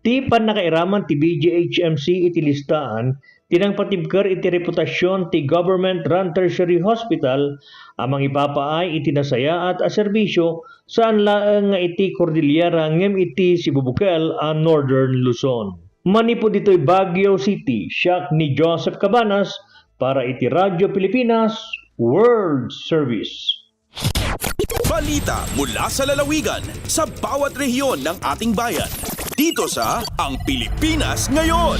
Ti panakairaman ti BGHMC iti listaan Tinang patibker iti reputasyon ti government-run tertiary hospital amang ipapaay iti nasaya at serbisyo saan laeng nga iti Cordillera ngem iti Sibubukel a Northern Luzon. Manipo dito'y Baguio City, siyak ni Joseph Cabanas para iti Radyo Pilipinas World Service. Balita mula sa lalawigan sa bawat rehiyon ng ating bayan. Dito sa Ang Pilipinas Ngayon.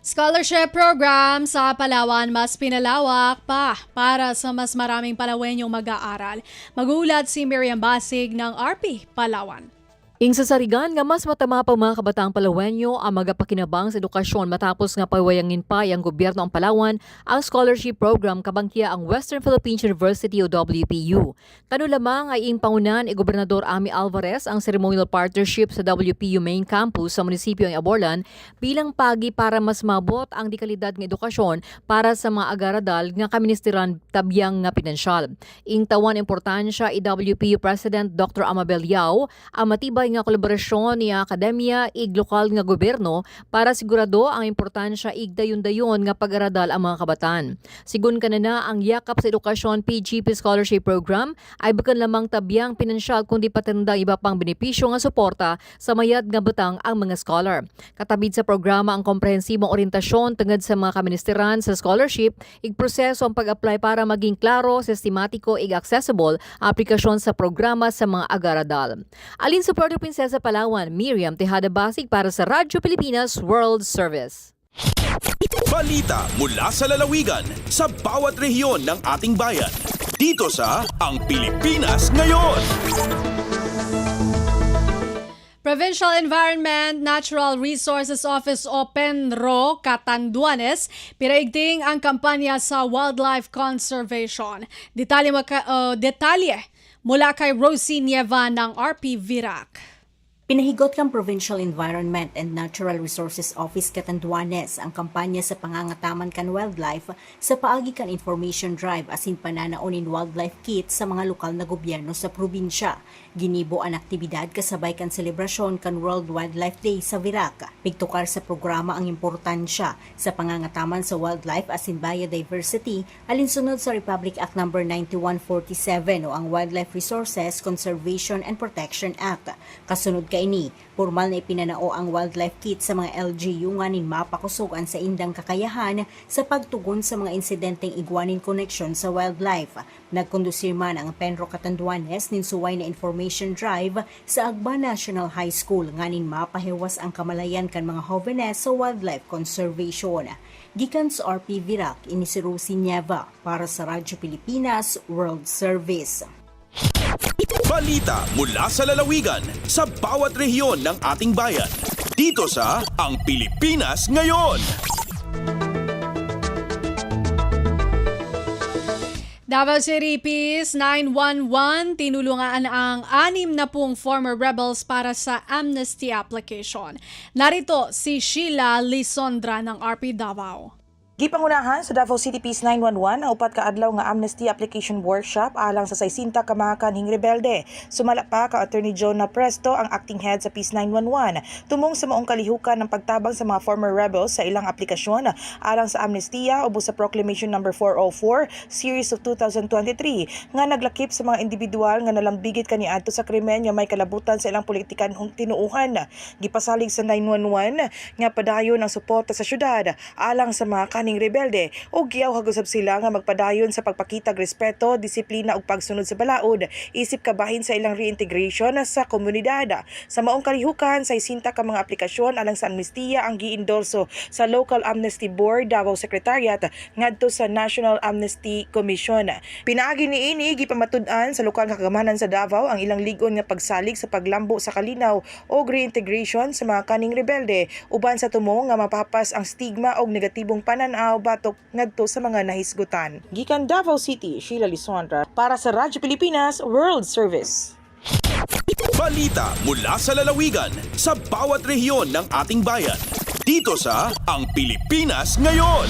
Scholarship program sa Palawan mas pinalawak pa para sa mas maraming Palawenyong mag-aaral. Magulat si Miriam Basig ng RP Palawan. Ing sasarigan nga mas matama pa mga kabataang Palawenyo ang magapakinabang sa edukasyon matapos nga pawayangin pa ang gobyerno ang Palawan ang scholarship program kabangkya ang Western Philippines University o WPU. Kano lamang ay ing pangunan ni Gobernador Ami Alvarez ang ceremonial partnership sa WPU main campus sa munisipyo ng Aborlan bilang pagi para mas mabot ang dikalidad ng edukasyon para sa mga agaradal nga kaministeran tabyang nga pinansyal. Ing tawan importansya i WPU President Dr. Amabel Yao ang matibay nga kolaborasyon ni akademya ig lokal nga gobyerno para sigurado ang importansya ig dayon-dayon nga pag-aradal ang mga kabataan. Sigun kanana ang yakap sa edukasyon PGP Scholarship Program ay bukan lamang tabyang pinansyal kundi patanda iba pang benepisyo nga suporta sa mayad nga butang ang mga scholar. Katabid sa programa ang komprehensibong orientasyon tungod sa mga kaministeran sa scholarship ig proseso ang pag-apply para maging klaro, sistematiko ig accessible ang aplikasyon sa programa sa mga agaradal. Alin sa Prinsesa Palawan, Miriam Tejada Basig para sa Radyo Pilipinas World Service. Balita mula sa lalawigan sa bawat rehiyon ng ating bayan. Dito sa Ang Pilipinas Ngayon. Provincial Environment Natural Resources Office o PENRO Catanduanes piraigting ang kampanya sa wildlife conservation. Detalye mula kay Rosie Nieva ng RP Virac. Pinahigot ng Provincial Environment and Natural Resources Office Catanduanes ang kampanya sa pangangataman kan wildlife sa paagi kan information drive asin pananaonin wildlife kit sa mga lokal na gobyerno sa probinsya. Ginibo ang aktibidad kasabay kan selebrasyon kan World Wildlife Day sa Virac. Pigtukar sa programa ang importansya sa pangangataman sa wildlife asin biodiversity alinsunod sa Republic Act No. 9147 o ang Wildlife Resources Conservation and Protection Act. Kasunod ini, formal na ipinanao ang wildlife kit sa mga LGU nga nin mapakusugan sa indang kakayahan sa pagtugon sa mga insidenteng iguanin connection sa wildlife. Nagkondusir man ang PENRO Catanduanes nin suway na information drive sa Agba National High School nga nin mapahiwas ang kamalayan kan mga jóvenes sa wildlife conservation. Gikan sa RP Virac, ini si Rosie Nieva para sa Radyo Pilipinas World Service. Balita mula sa lalawigan sa bawat rehiyon ng ating bayan. Dito sa Ang Pilipinas Ngayon. Davao City Peace 911 tinulungan ang 60 former rebels para sa amnesty application. Narito si Sheila Lisondra ng RP Davao. Gipangunahan sa Davao City Peace 911 ang upat ka adlaw nga amnesty application workshop alang sa 60 ka mga kanhing rebelde. Sumala pa ka Attorney Jonah Presto ang acting head sa Peace 911 tumong sa maong kalihukan ng pagtabang sa mga former rebels sa ilang aplikasyon alang sa amnestiya ubos sa Proclamation No. 404 Series of 2023 nga naglakip sa mga individual nga nalambigit kaniadto sa krimen nga may kalabutan sa ilang politikan tinuuhan. Gipasalig sa 911 nga padayon ang suporta sa syudad alang sa mga ning rebelde o giyaw hagusab sila nga magpadayon sa pagpakitag respeto, disiplina ug pagsunod sa balaod isip kabahin sa ilang reintegration sa komunidad. Sa maong kalihukan sa 60 ka mga aplikasyon alang sa amnestiya ang giendorso sa Local Amnesty Board Davao Secretariat ngadto sa National Amnesty Commission. Pinaagi niini gipamatud-an sa lokal nga kagamanan sa Davao ang ilang ligon nga pagsalig sa paglambo sa kalinaw o reintegration sa mga kaning rebelde uban sa tumong nga mapapas ang stigma o negatibong pananaw batok ngadto sa mga nahisgutan. Gikan Davao City, Sheila Lisondra para sa Radyo Pilipinas World Service. Balita mula sa lalawigan sa bawat rehiyon ng ating bayan. Dito sa Ang Pilipinas Ngayon.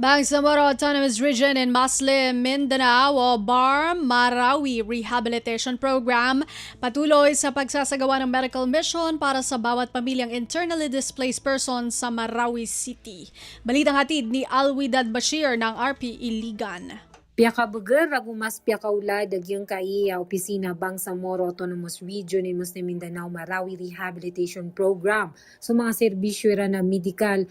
Bangsamoro Autonomous Region in Muslim Mindanao o BARM Marawi Rehabilitation Program patuloy sa pagsasagawa ng medical mission para sa bawat pamilyang internally displaced person sa Marawi City. Balitang hatid ni Alwidad Bashir ng RP Iligan. Piakabagar ragumas piakaula dagyang kaiya opisina Bangsamoro Autonomous Region in Muslim Mindanao Marawi Rehabilitation Program so mga serbisyo ra na medikal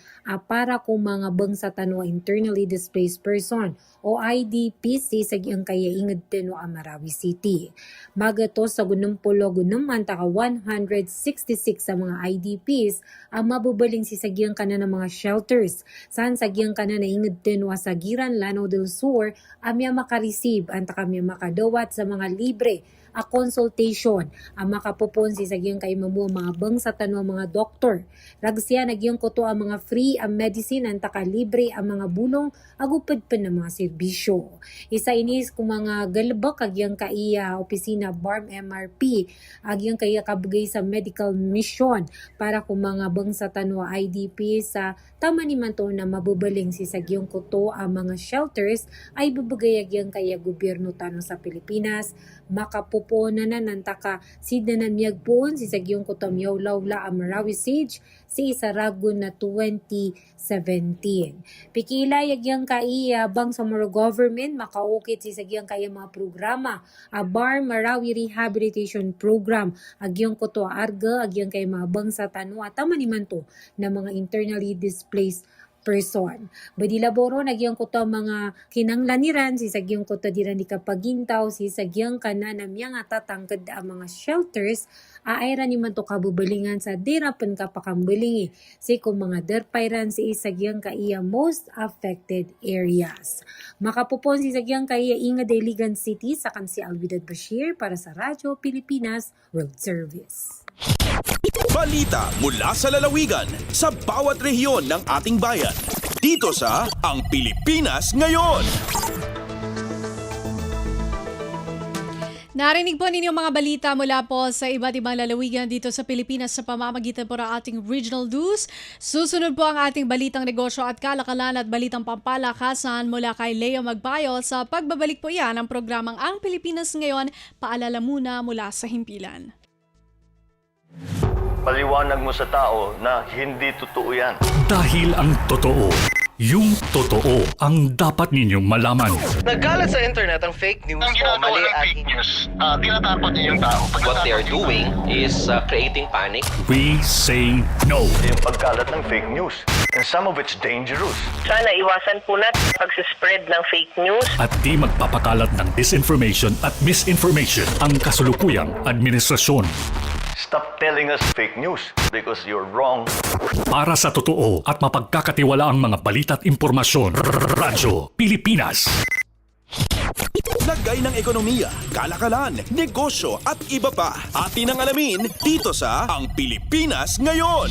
para kung mga bangsa tanwa internally displaced person o IDPC sa giyang kaya inged teno a Marawi City. Magato sa gunumpolo gunuman taka 166 sa mga IDPs ang mabubaling si sagyang kanan ng mga shelters saan sagyang kanan na inged teno sa Giran Lanao del Sur amya makareceive ang takamya makadawat sa mga libre a consultation ang makapupon si sagyang kay mamu mga bangsa tanwa mga doktor ragsiya nagyang koto ang mga free ang medicine ang taka libre ang mga bulong agupad pa ng mga serbisyo. Isa inis kung mga galbak agyang kaiya opisina BARM MRP agyang kaya kabugay sa medical mission para kung mga bangsa tanwa IDP sa tama ni man to na mabubaling si sagyang koto ang mga shelters ay bubugay agyang kaya gobyerno tano sa Pilipinas makapuponan na nantaka sidanan miyagpuon si sagyong koto miyawlawla ang Marawi Siege si Isaragon na 2017. Pikila yagyang kaiya Bangsamoro government makaukit si sagyang kaya mga programa a BARM Marawi Rehabilitation Program agyang koto arga agyang kay mga bangsa tanwa tama ni man to na mga internally displaced person. Badilaboro nagyang koto mga kinanglaniran si sagyang koto dira ni kapagintaw si sagyang kanan nga tatangkad ang mga shelters aayra ni man to kabubalingan sa dirapan kapakambalingi si kung mga derpayran si sagyang kaiya most affected areas. Makapupon si sagyang kaiya inga Diligan City sa kan si Alwidad Bashir para sa Radyo Pilipinas World Service. Balita mula sa lalawigan sa bawat rehiyon ng ating bayan. Dito sa Ang Pilipinas Ngayon. Narinig po ninyo mga balita mula po sa iba't ibang lalawigan dito sa Pilipinas sa pamamagitan po ng ating regional news. Susunod po ang ating balitang negosyo at kalakalan at balitang pampalakasan mula kay Leo Magbayo sa pagbabalik po yan ng programang Ang Pilipinas Ngayon. Paalala muna mula sa himpilan. Paliwanag mo sa tao na hindi totoo yan. Dahil ang totoo, yung totoo ang dapat ninyong malaman. Nagkalat sa internet ang fake news o mali at fake news. Tinatapot niyo yung tao. What they are doing is creating panic. We say no. Yung pagkalat ng fake news. And some of it's dangerous. Sana iwasan po natin pag-spread ng fake news. At di magpapakalat ng disinformation at misinformation ang kasulukuyang administrasyon. Stop telling us fake news because you're wrong. Para sa totoo at mapagkakatiwalaang mga balita at impormasyon, Radyo Pilipinas. Lagay ng ekonomiya, kalakalan, negosyo at iba pa. Atin ang alamin dito sa Ang Pilipinas Ngayon.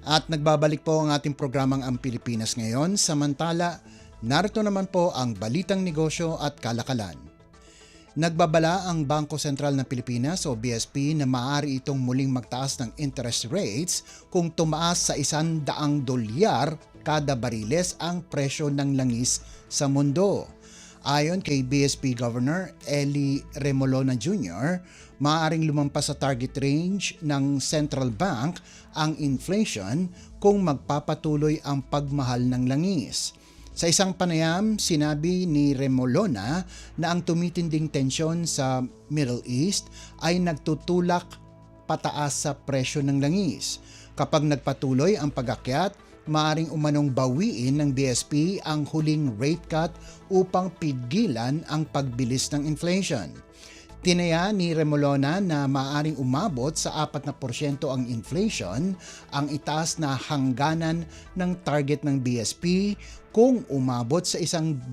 At nagbabalik po ang ating programang Ang Pilipinas Ngayon. Samantala, narito naman po ang balitang negosyo at kalakalan. Nagbabala ang Bangko Sentral ng Pilipinas o BSP na maaari itong muling magtaas ng interest rates kung tumaas sa $100 kada bariles ang presyo ng langis sa mundo. Ayon kay BSP Governor Eli Remolona Jr., maaaring lumampas sa target range ng Central Bank ang inflation kung magpapatuloy ang pagmahal ng langis. Sa isang panayam, sinabi ni Remolona na ang tumitinding tensyon sa Middle East ay nagtutulak pataas sa presyo ng langis. Kapag nagpatuloy ang pag-akyat, maaring umanong bawiin ng BSP ang huling rate cut upang pigilan ang pagbilis ng inflation. Tinaya ni Remolona na maaaring umabot sa 4% ang inflation, ang itaas na hangganan ng target ng BSP kung umabot sa $100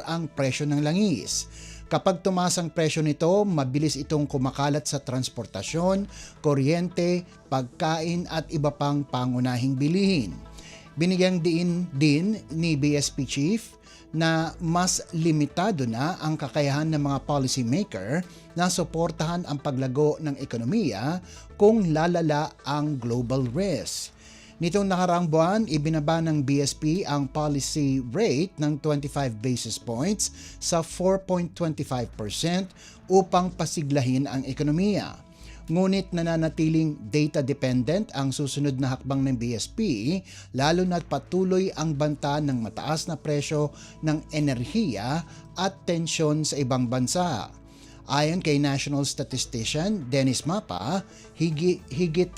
ang presyo ng langis. Kapag tumaas ang presyo nito, mabilis itong kumakalat sa transportasyon, kuryente, pagkain at iba pang pangunahing bilihin. Binigyang din ni BSP Chief na mas limitado na ang kakayahan ng mga policymaker na suportahan ang paglago ng ekonomiya kung lalala ang global risk. Nitong nakaraang buwan, ibinaba ng BSP ang policy rate ng 25 basis points sa 4.25% upang pasiglahin ang ekonomiya. Ngunit nananatiling data-dependent ang susunod na hakbang ng BSP, lalo na't patuloy ang banta ng mataas na presyo ng enerhiya at tensyon sa ibang bansa. Ayon kay National Statistician Dennis Mapa, higit 36%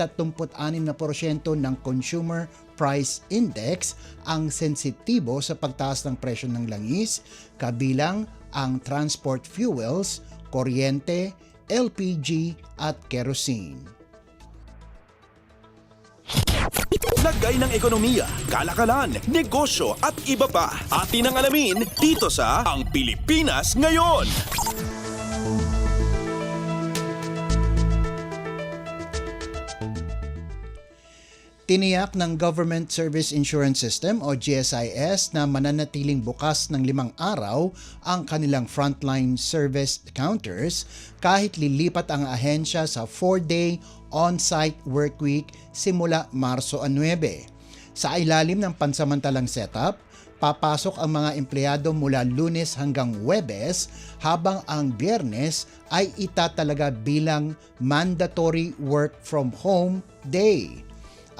ng Consumer Price Index ang sensitibo sa pagtaas ng presyo ng langis, kabilang ang transport fuels, kuryente, LPG at kerosene. Lagay ng ekonomiya, kalakalan, negosyo at iba pa. Atin ang alamin dito sa Ang Pilipinas Ngayon. Tiniyak ng Government Service Insurance System o GSIS na mananatiling bukas ng 5 araw ang kanilang frontline service counters kahit lilipat ang ahensya sa 4-day on-site workweek simula Marso 9. Sa ilalim ng pansamantalang setup, papasok ang mga empleyado mula Lunes hanggang Huwebes habang ang Biyernes ay itatalaga bilang mandatory work from home day.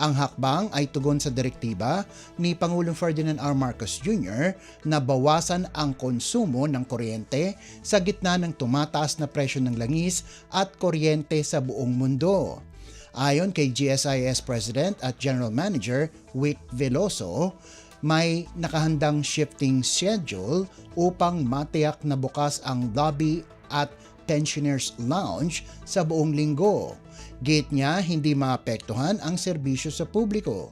Ang hakbang ay tugon sa direktiba ni Pangulong Ferdinand R. Marcos Jr. na bawasan ang konsumo ng kuryente sa gitna ng tumataas na presyo ng langis at kuryente sa buong mundo. Ayon kay GSIS President at General Manager Wick Veloso, may nakahandang shifting schedule upang matiyak na bukas ang lobby at pensioners lounge sa buong linggo. Gate niya, hindi maapektuhan ang serbisyo sa publiko.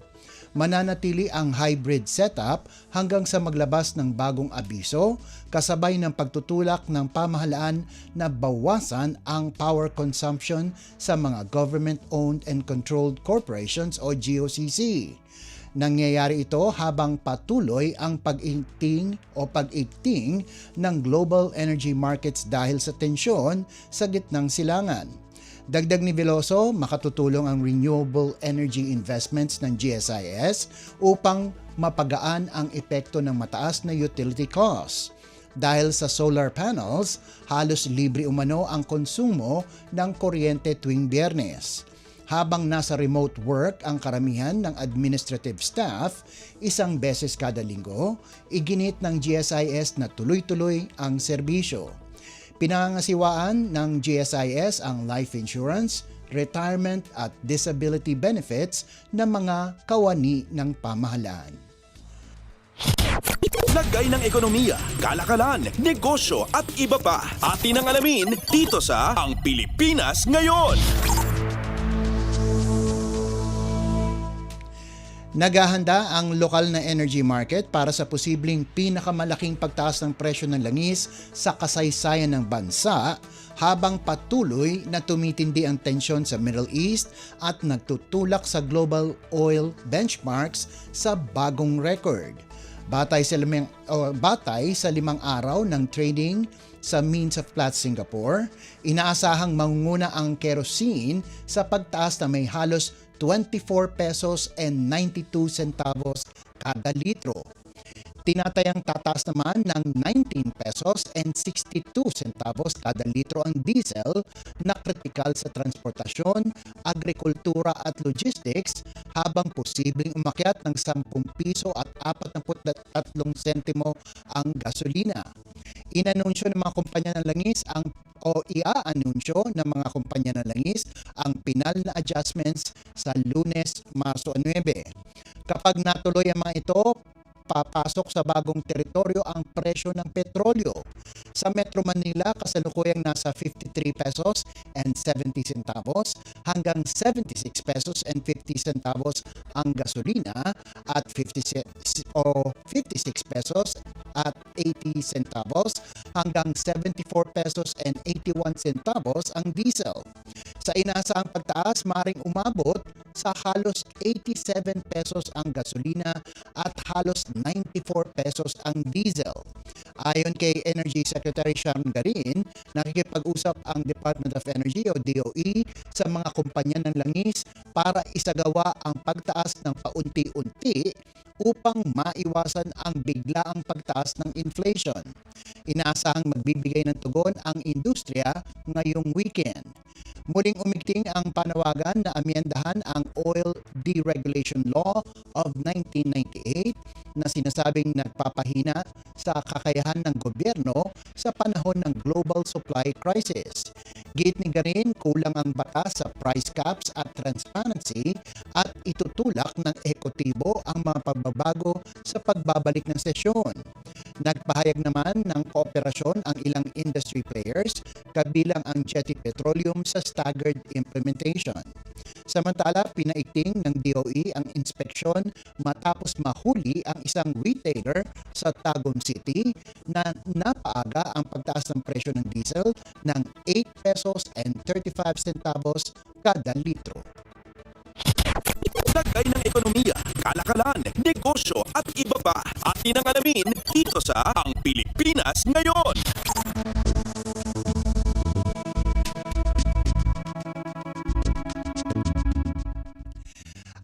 Mananatili ang hybrid setup hanggang sa maglabas ng bagong abiso kasabay ng pagtutulak ng pamahalaan na bawasan ang power consumption sa mga government-owned and controlled corporations o GOCC. Nangyayari ito habang patuloy ang pag-igting ng global energy markets dahil sa tensyon sa gitnang silangan. Dagdag ni Veloso, makatutulong ang renewable energy investments ng GSIS upang mapagaan ang epekto ng mataas na utility costs. Dahil sa solar panels, halos libre umano ang konsumo ng kuryente tuwing Biyernes. Habang nasa remote work ang karamihan ng administrative staff, 1 beses kada linggo, iginit ng GSIS na tuloy-tuloy ang serbisyo. Pinangangasiwaan ng GSIS ang life insurance, retirement at disability benefits ng mga kawani ng pamahalaan. Lagay ng ekonomiya, kalakalan, negosyo at iba pa. Atin ang alamin dito sa Ang Pilipinas Ngayon. Naghahanda ang lokal na energy market para sa posibleng pinakamalaking pagtaas ng presyo ng langis sa kasaysayan ng bansa habang patuloy na tumitindi ang tensyon sa Middle East at nagtutulak sa global oil benchmarks sa bagong record. Batay sa 5 araw ng trading sa Means of Platts Singapore, inaasahang mangunguna ang kerosene sa pagtaas na may halos 24 pesos and 92 centavos kada litro. Tinatayang tataas naman ng 19 pesos and 62 centavos kada litro ang diesel na kritikal sa transportasyon, agrikultura at logistics habang posibleng umakyat ng 10 piso at 43 sentimo ang gasolina. Inanunsyo ng mga kumpanya ng langis iaanunsyo ng mga kumpanya ng langis ang pinal na adjustments sa Lunes, Marso 9. Kapag natuloy ang mga ito, papasok sa bagong teritoryo ang presyo ng petrolyo. Sa Metro Manila, kasalukuyang nasa 53 pesos and 70 centavos hanggang 76 pesos and 50 centavos ang gasolina at 56 pesos at 80 centavos hanggang 74 pesos and 81 centavos ang diesel. Sa inaasahang pagtaas, maring umabot sa halos 87 pesos ang gasolina at halos 94 pesos ang diesel. Ayon kay Energy Secretary Siam Garin, nakikipag-usap ang Department of Energy o DOE sa mga kumpanya ng langis para isagawa ang pagtaas ng paunti-unti upang maiwasan ang biglaang pagtaas ng inflation. Inaasahang magbibigay ng tugon ang industriya ngayong weekend. Muling umigting ang panawagan na amyendahan ang Oil Deregulation Law of 1998 na sinasabing nagpapahina sa kakayahan ng gobyerno sa panahon ng global supply crisis. Git ni Garin, kulang ang batas sa price caps at transparency at itutulak ng ekotibo ang mga pagbabago sa pagbabalik ng sesyon. Nagpahayag naman ng kooperasyon ang ilang industry players kabilang ang Jetty Petroleum sa staggered implementation. Samantala, pinaigting ng DOE ang inspeksyon matapos mahuli ang isang retailer sa Tagum City na napaaga ang pagtaas ng presyo ng diesel ng 8 pesos and 35 centavos kada litro. Lagay ng ekonomiya, kalakalan, negosyo at iba pa atin ang alamin dito sa Ang Pilipinas Ngayon.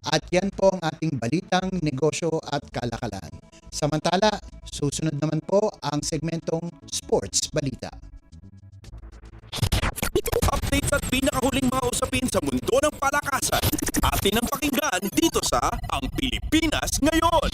At yan po ang ating balitang negosyo at kalakalan. Samantala, susunod naman po ang segmentong Sports Balita. Updates at pinakahuling mga usapin sa mundo ng palakasan. Atin ang pakinggan dito sa Ang Pilipinas Ngayon.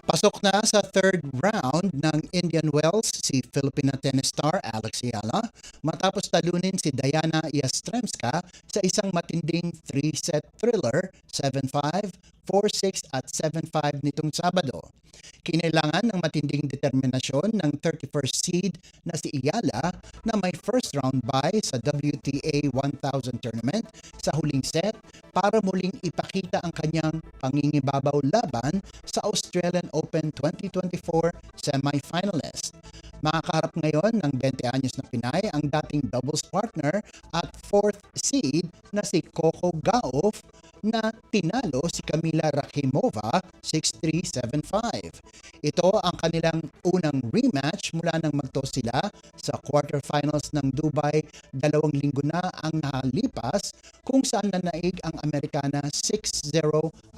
Pasok na sa third round ng Indian Wells si Filipina tennis star Alex Ayala matapos talunin si Diana Yastremska sa isang matinding 3-set thriller 7-5, 4-6 at 7-5 nitong Sabado. Kinailangan ng matinding determinasyon ng 31st seed na si Ayala na may first round bye sa WTA 1000 tournament sa huling set para muling ipakita ang kanyang pangingibabaw laban sa Australian Open 2024 semi-finalist. Makakaharap ngayon ng 20 anyos na Pinay ang dating doubles partner at 4th seed na si Coco Gauff na tinalo si Kamila Rakhimova 6-3, 7-5. Ito ang kanilang unang rematch mula nang magtos sila sa quarterfinals ng Dubai 2 linggo na ang nakalipas kung saan nanaig ang Amerikana 6-0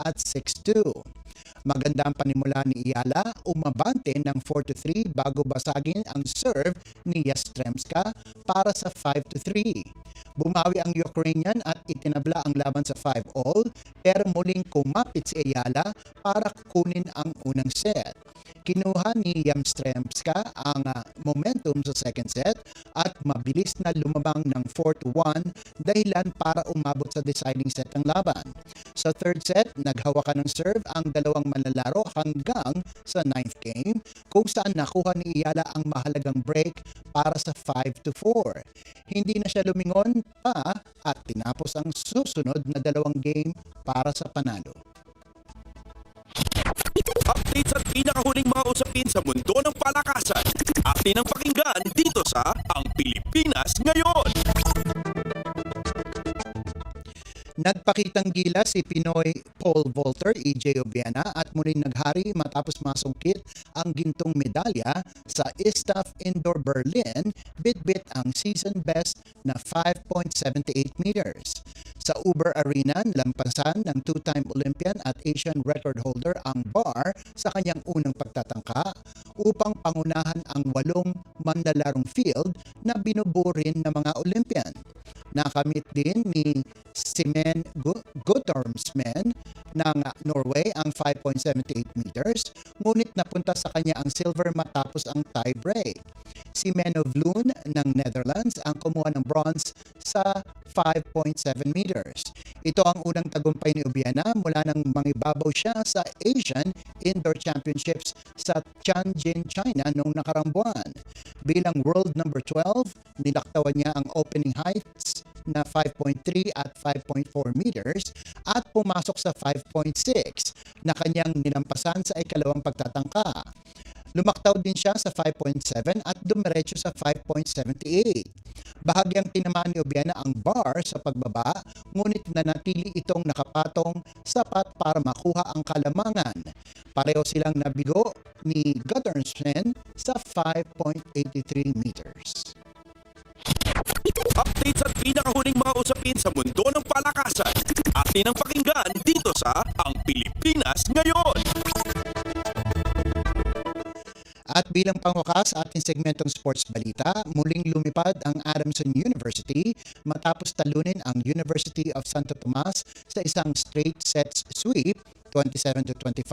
at 6-2. Maganda ang panimula ni Ayala, umabante ng 4-3 bago basagin ang serve ni Yastremska para sa 5-3. Bumawi ang Ukrainian at itinabla ang laban sa 5-all pero muling kumapit si Ayala para kunin ang unang set. Kinuha ni Yastremska ang momentum sa second set at mabilis na lumabang ng 4-1 dahilan para umabot sa deciding set ng laban. Sa third set, naghawakan ng serve ang dalawang manlalaro hanggang sa 9th game kung saan nakuha ni Ayala ang mahalagang break para sa 5-4. Hindi na siya lumingon pa at tinapos ang susunod na dalawang game para sa panalo. Updates at pinakahuling mga usapin sa mundo ng palakasan. Atin ang pakinggan dito sa Ang Pilipinas Ngayon. Nagpakitang gila si Pinoy pole vaulter EJ Obiena at muling naghari matapos masungkit ang gintong medalya sa ISTAF Indoor Berlin, bitbit ang season best na 5.78 meters. Sa Uber Arena, lampasan ng two-time Olympian at Asian record holder ang bar sa kanyang unang pagtatangka upang pangunahan ang 8 manlalarong field na binubuo rin ng mga Olympian. Nakamit din ni Simen Guttormsmen ng Norway ang 5.78 meters, ngunit napunta sa kanya ang silver matapos ang tie break. Si Men of Loon ng Netherlands ang kumuha ng bronze sa 5.7 meters. Ito ang unang tagumpay ni Obiena mula nang mangibabaw siya sa Asian Indoor Championships sa Tianjin, China noong nakarang buwan. Bilang world number 12, nilaktawan niya ang opening heights na 5.3 at 5.4 meters at pumasok sa 5.6 na kanyang nilampasan sa ikalawang pagtatangka. Lumaktaw din siya sa 5.7 at dumiretso sa 5.78. Bahagyang tinamaan ni Obiena ang bar sa pagbaba, ngunit nanatili itong nakapatong sapat para makuha ang kalamangan. Pareho silang nabigo ni Guttormsen sa 5.83 meters. Updates at pinakahuling mga usapin sa mundo ng palakasan. Atin ang pakinggan dito sa Ang Pilipinas Ngayon. At bilang pangwakas ating segmentong sports balita, muling lumipad ang Adamson University matapos talunin ang University of Santo Tomas sa isang straight sets sweep 27-25,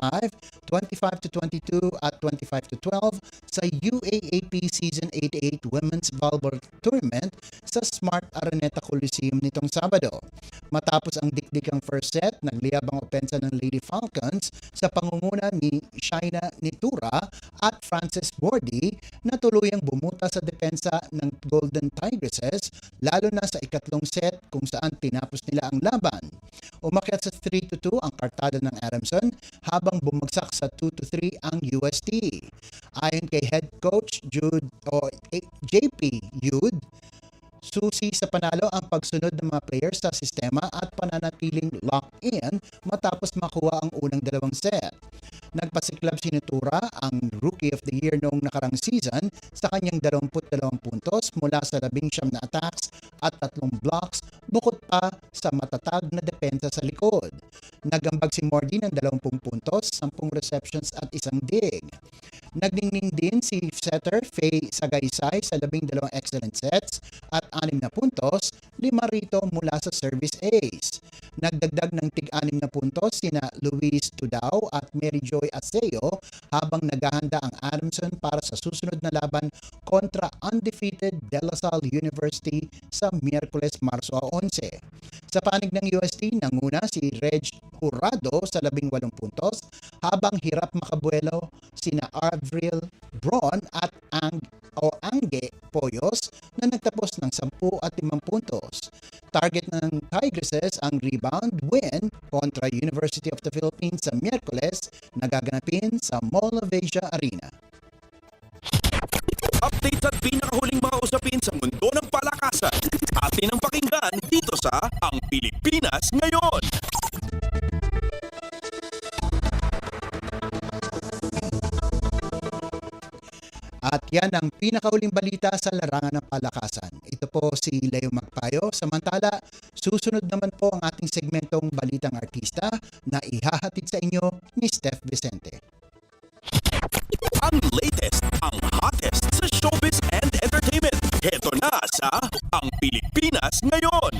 25-22 at 25-12 sa UAAP Season 88 Women's Volleyball Tournament sa Smart Araneta Coliseum nitong Sabado. Matapos ang dikdikang first set, nagliyab ang opensa ng Lady Falcons sa pangunguna ni Shaina Nitura at Frances Bordy na tuluyang bumuta sa depensa ng Golden Tigresses, lalo na sa ikatlong set kung saan tinapos nila ang laban. Umakyat sa 3-2 ang kartada ng Adamson habang bumagsak sa 2-3 ang UST. Ayon kay head coach JP Yude, susi sa panalo ang pagsunod ng mga players sa sistema at pananatiling lock-in matapos makuha ang unang dalawang set. Nagpasiklab si Nitura, ang Rookie of the Year noong nakarang season, sa kanyang 22 puntos mula sa 19 na attacks at 3 blocks, bukod pa sa matatag na depensa sa likod. Nagambag si Mordy ng 20 puntos, 10 receptions at 1 dig. Nagningning din si setter Faye Sagaysay sa 12 excellent sets at 6 na puntos, 5 rito mula sa service ace. Nagdagdag ng tig-6 na puntos sina Luis Tudao at Mary Joy Aseo habang naghahanda ang Adamson para sa susunod na laban kontra undefeated De La Salle University sa Miyerkules, Marso 11. Sa panig ng UST, nanguna si Reg Jurado sa 18 puntos habang hirap makabuelo sina Avril Braun at Angge Poyos na nagtapos ng 10 at 5 puntos. Target ng Tigresses ang rebound win kontra University of the Philippines sa Miyerkules na gaganapin sa Mall of Asia Arena. Updates at pinakahuling mga usapin sa mundo ng palakasan. Atin ang pakinggan dito sa Ang Pilipinas Ngayon. At yan ang pinakahuling balita sa larangan ng palakasan. Ito po si Leo Magpayo. Samantala, susunod naman po ang ating segmentong Balitang Artista na ihahatid sa inyo ni Steph Vicente. Ang latest, ang hottest sa showbiz and entertainment. Heto na sa Ang Pilipinas Ngayon.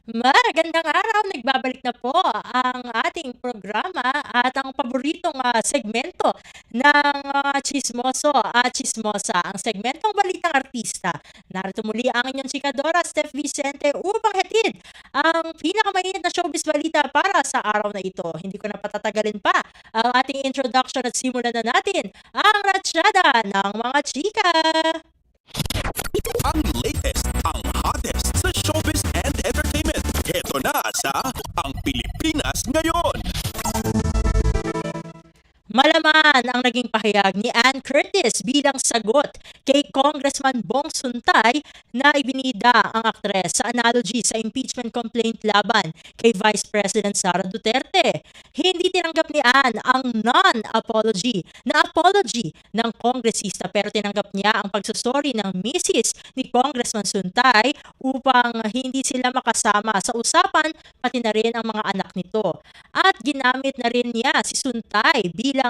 Magandang araw! Nagbabalik na po ang ating programa at ang paboritong segmento ng chismoso at chismosa, ang segmentong Balitang Artista. Narito muli ang inyong chikadora, Steph Vicente, upang hatid ang pinakamainit na showbiz balita para sa araw na ito. Hindi ko na patatagalin pa ang ating introduction at simulan na natin ang ratsyada ng mga chika! Ang latest, ang hottest sa showbiz and entertainment. Heto na sa Ang Pilipinas Ngayon. Malaman ang naging pahayag ni Ann Curtis bilang sagot kay Congressman Bong Suntay na ibinida ang aktres sa analogy sa impeachment complaint laban kay Vice President Sara Duterte. Hindi tinanggap ni Ann ang non-apology na apology ng kongresista pero tinanggap niya ang pagsusorry ng misis ni Congressman Suntay upang hindi sila makasama sa usapan pati na rin ang mga anak nito. At ginamit na rin niya si Suntay bilang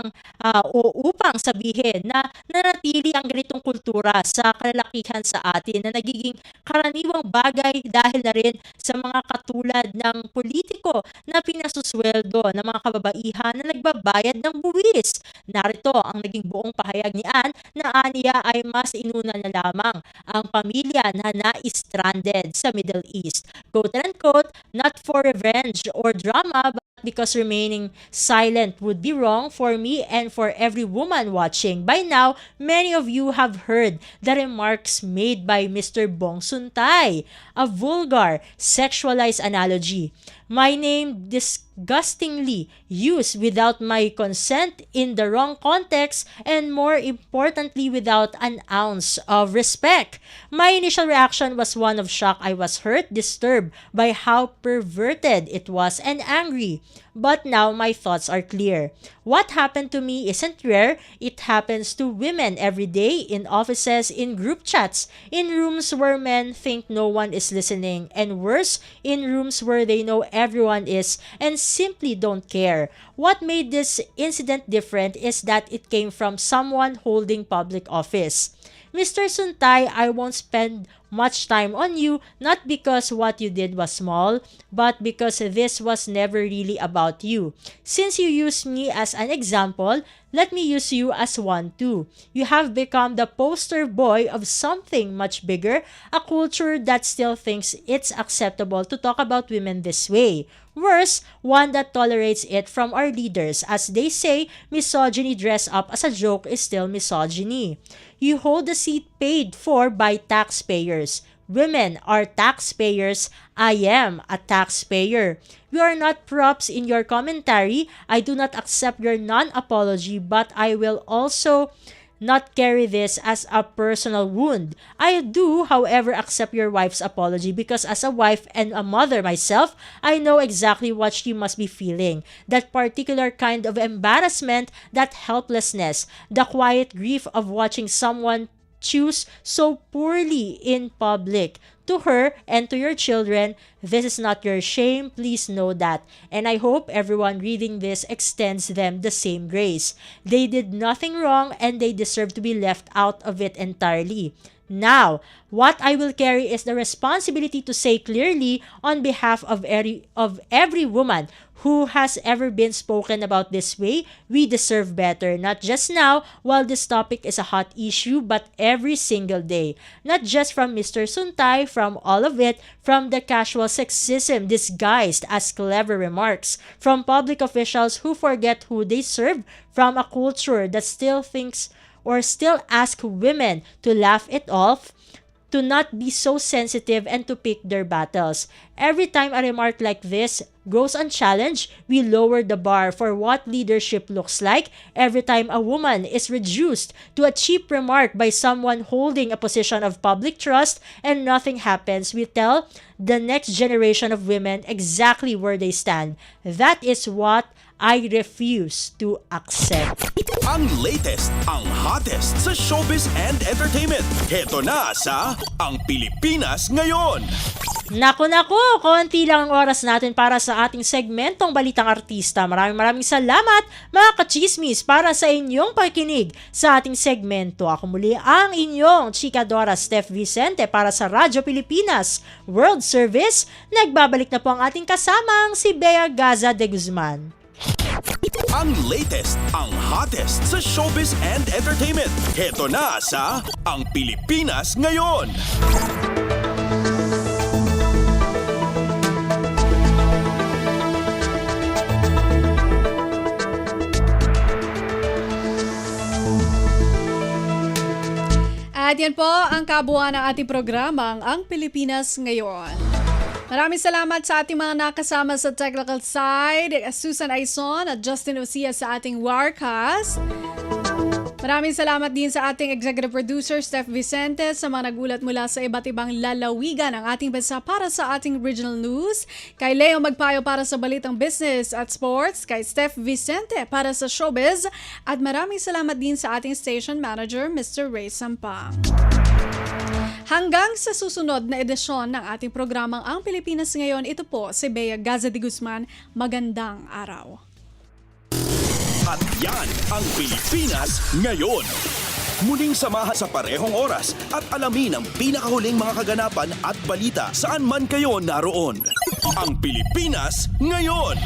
upang sabihin na nanatili ang ganitong kultura sa kalalakihan sa atin na nagiging karaniwang bagay dahil na rin sa mga katulad ng politiko na pinasusweldo ng mga kababaihan na nagbabayad ng buwis. Narito ang naging buong pahayag ni Ann na aniya ay mas inuna na lamang ang pamilya na na-stranded sa Middle East. Quote and quote, not for revenge or drama, but because remaining silent would be wrong for me and for every woman watching. By now, many of you have heard the remarks made by Mr. Bong Suntay, a vulgar, sexualized analogy. My name disgustingly used without my consent in the wrong context and more importantly without an ounce of respect. My initial reaction was one of shock. I was hurt, disturbed by how perverted it was and angry. But now my thoughts are clear. What happened to me isn't rare. It happens to women every day in offices, in group chats, in rooms where men think no one is listening, and worse, in rooms where they know everyone is and simply don't care. What made this incident different is that it came from someone holding public office. Mr. Suntay, I won't spend much time on you, not because what you did was small, but because this was never really about you. Since you used me as an example, let me use you as one too. You have become the poster boy of something much bigger, a culture that still thinks it's acceptable to talk about women this way. Worse, one that tolerates it from our leaders. As they say, misogyny dressed up as a joke is still misogyny. You hold a seat paid for by taxpayers. Women are taxpayers. I am a taxpayer. We are not props in your commentary. I do not accept your non-apology, but I will also not carry this as a personal wound. I do, however, accept your wife's apology because as a wife and a mother myself, I know exactly what she must be feeling. That particular kind of embarrassment, that helplessness, the quiet grief of watching someone choose so poorly in public. To her and to your children, this is not your shame. Please know that. And I hope everyone reading this extends them the same grace. They did nothing wrong and they deserve to be left out of it entirely. Now, what I will carry is the responsibility to say clearly on behalf of every woman who has ever been spoken about this way, we deserve better. Not just now, while this topic is a hot issue, but every single day. Not just from Mr. Suntay, from all of it, from the casual sexism disguised as clever remarks, from public officials who forget who they serve, from a culture that still thinks or still ask women to laugh it off, to not be so sensitive and to pick their battles. Every time a remark like this goes unchallenged, we lower the bar for what leadership looks like. Every time a woman is reduced to a cheap remark by someone holding a position of public trust and nothing happens, we tell the next generation of women exactly where they stand. That is what I refuse to accept. Ang latest, ang hottest sa showbiz and entertainment. Heto na sa Ang Pilipinas Ngayon. Naku, konti lang ang oras natin para sa ating segmentong Balitang Artista. Maraming salamat mga kachismis para sa inyong pakikinig sa ating segmento. Ako muli ang inyong chikadora Steph Vicente para sa Radyo Pilipinas World Service. Nagbabalik na po ang ating kasamang si Bea Gaza de Guzman. Ang latest, ang hottest sa showbiz and entertainment. Heto na sa Ang Pilipinas Ngayon. At yan po ang kabuuan ng ating programang Ang Pilipinas Ngayon. Maraming salamat sa ating mga nakasama sa technical side, Susan Aison at Justin Osia sa ating Warcast. Maraming salamat din sa ating executive producer, Steph Vicente, sa mga nagulat mula sa iba't ibang lalawigan ng ating bansa para sa ating regional news, kay Leo Magpayo para sa balitang business at sports, kay Steph Vicente para sa showbiz, at maraming salamat din sa ating station manager, Mr. Ray Sampang. Hanggang sa susunod na edisyon ng ating programang Ang Pilipinas Ngayon, ito po si Bea Gaza de Guzman. Magandang araw. At yan ang Pilipinas Ngayon. Muling samahan sa parehong oras at alamin ang pinakahuling mga kaganapan at balita saan man kayo naroon. Ang Pilipinas Ngayon.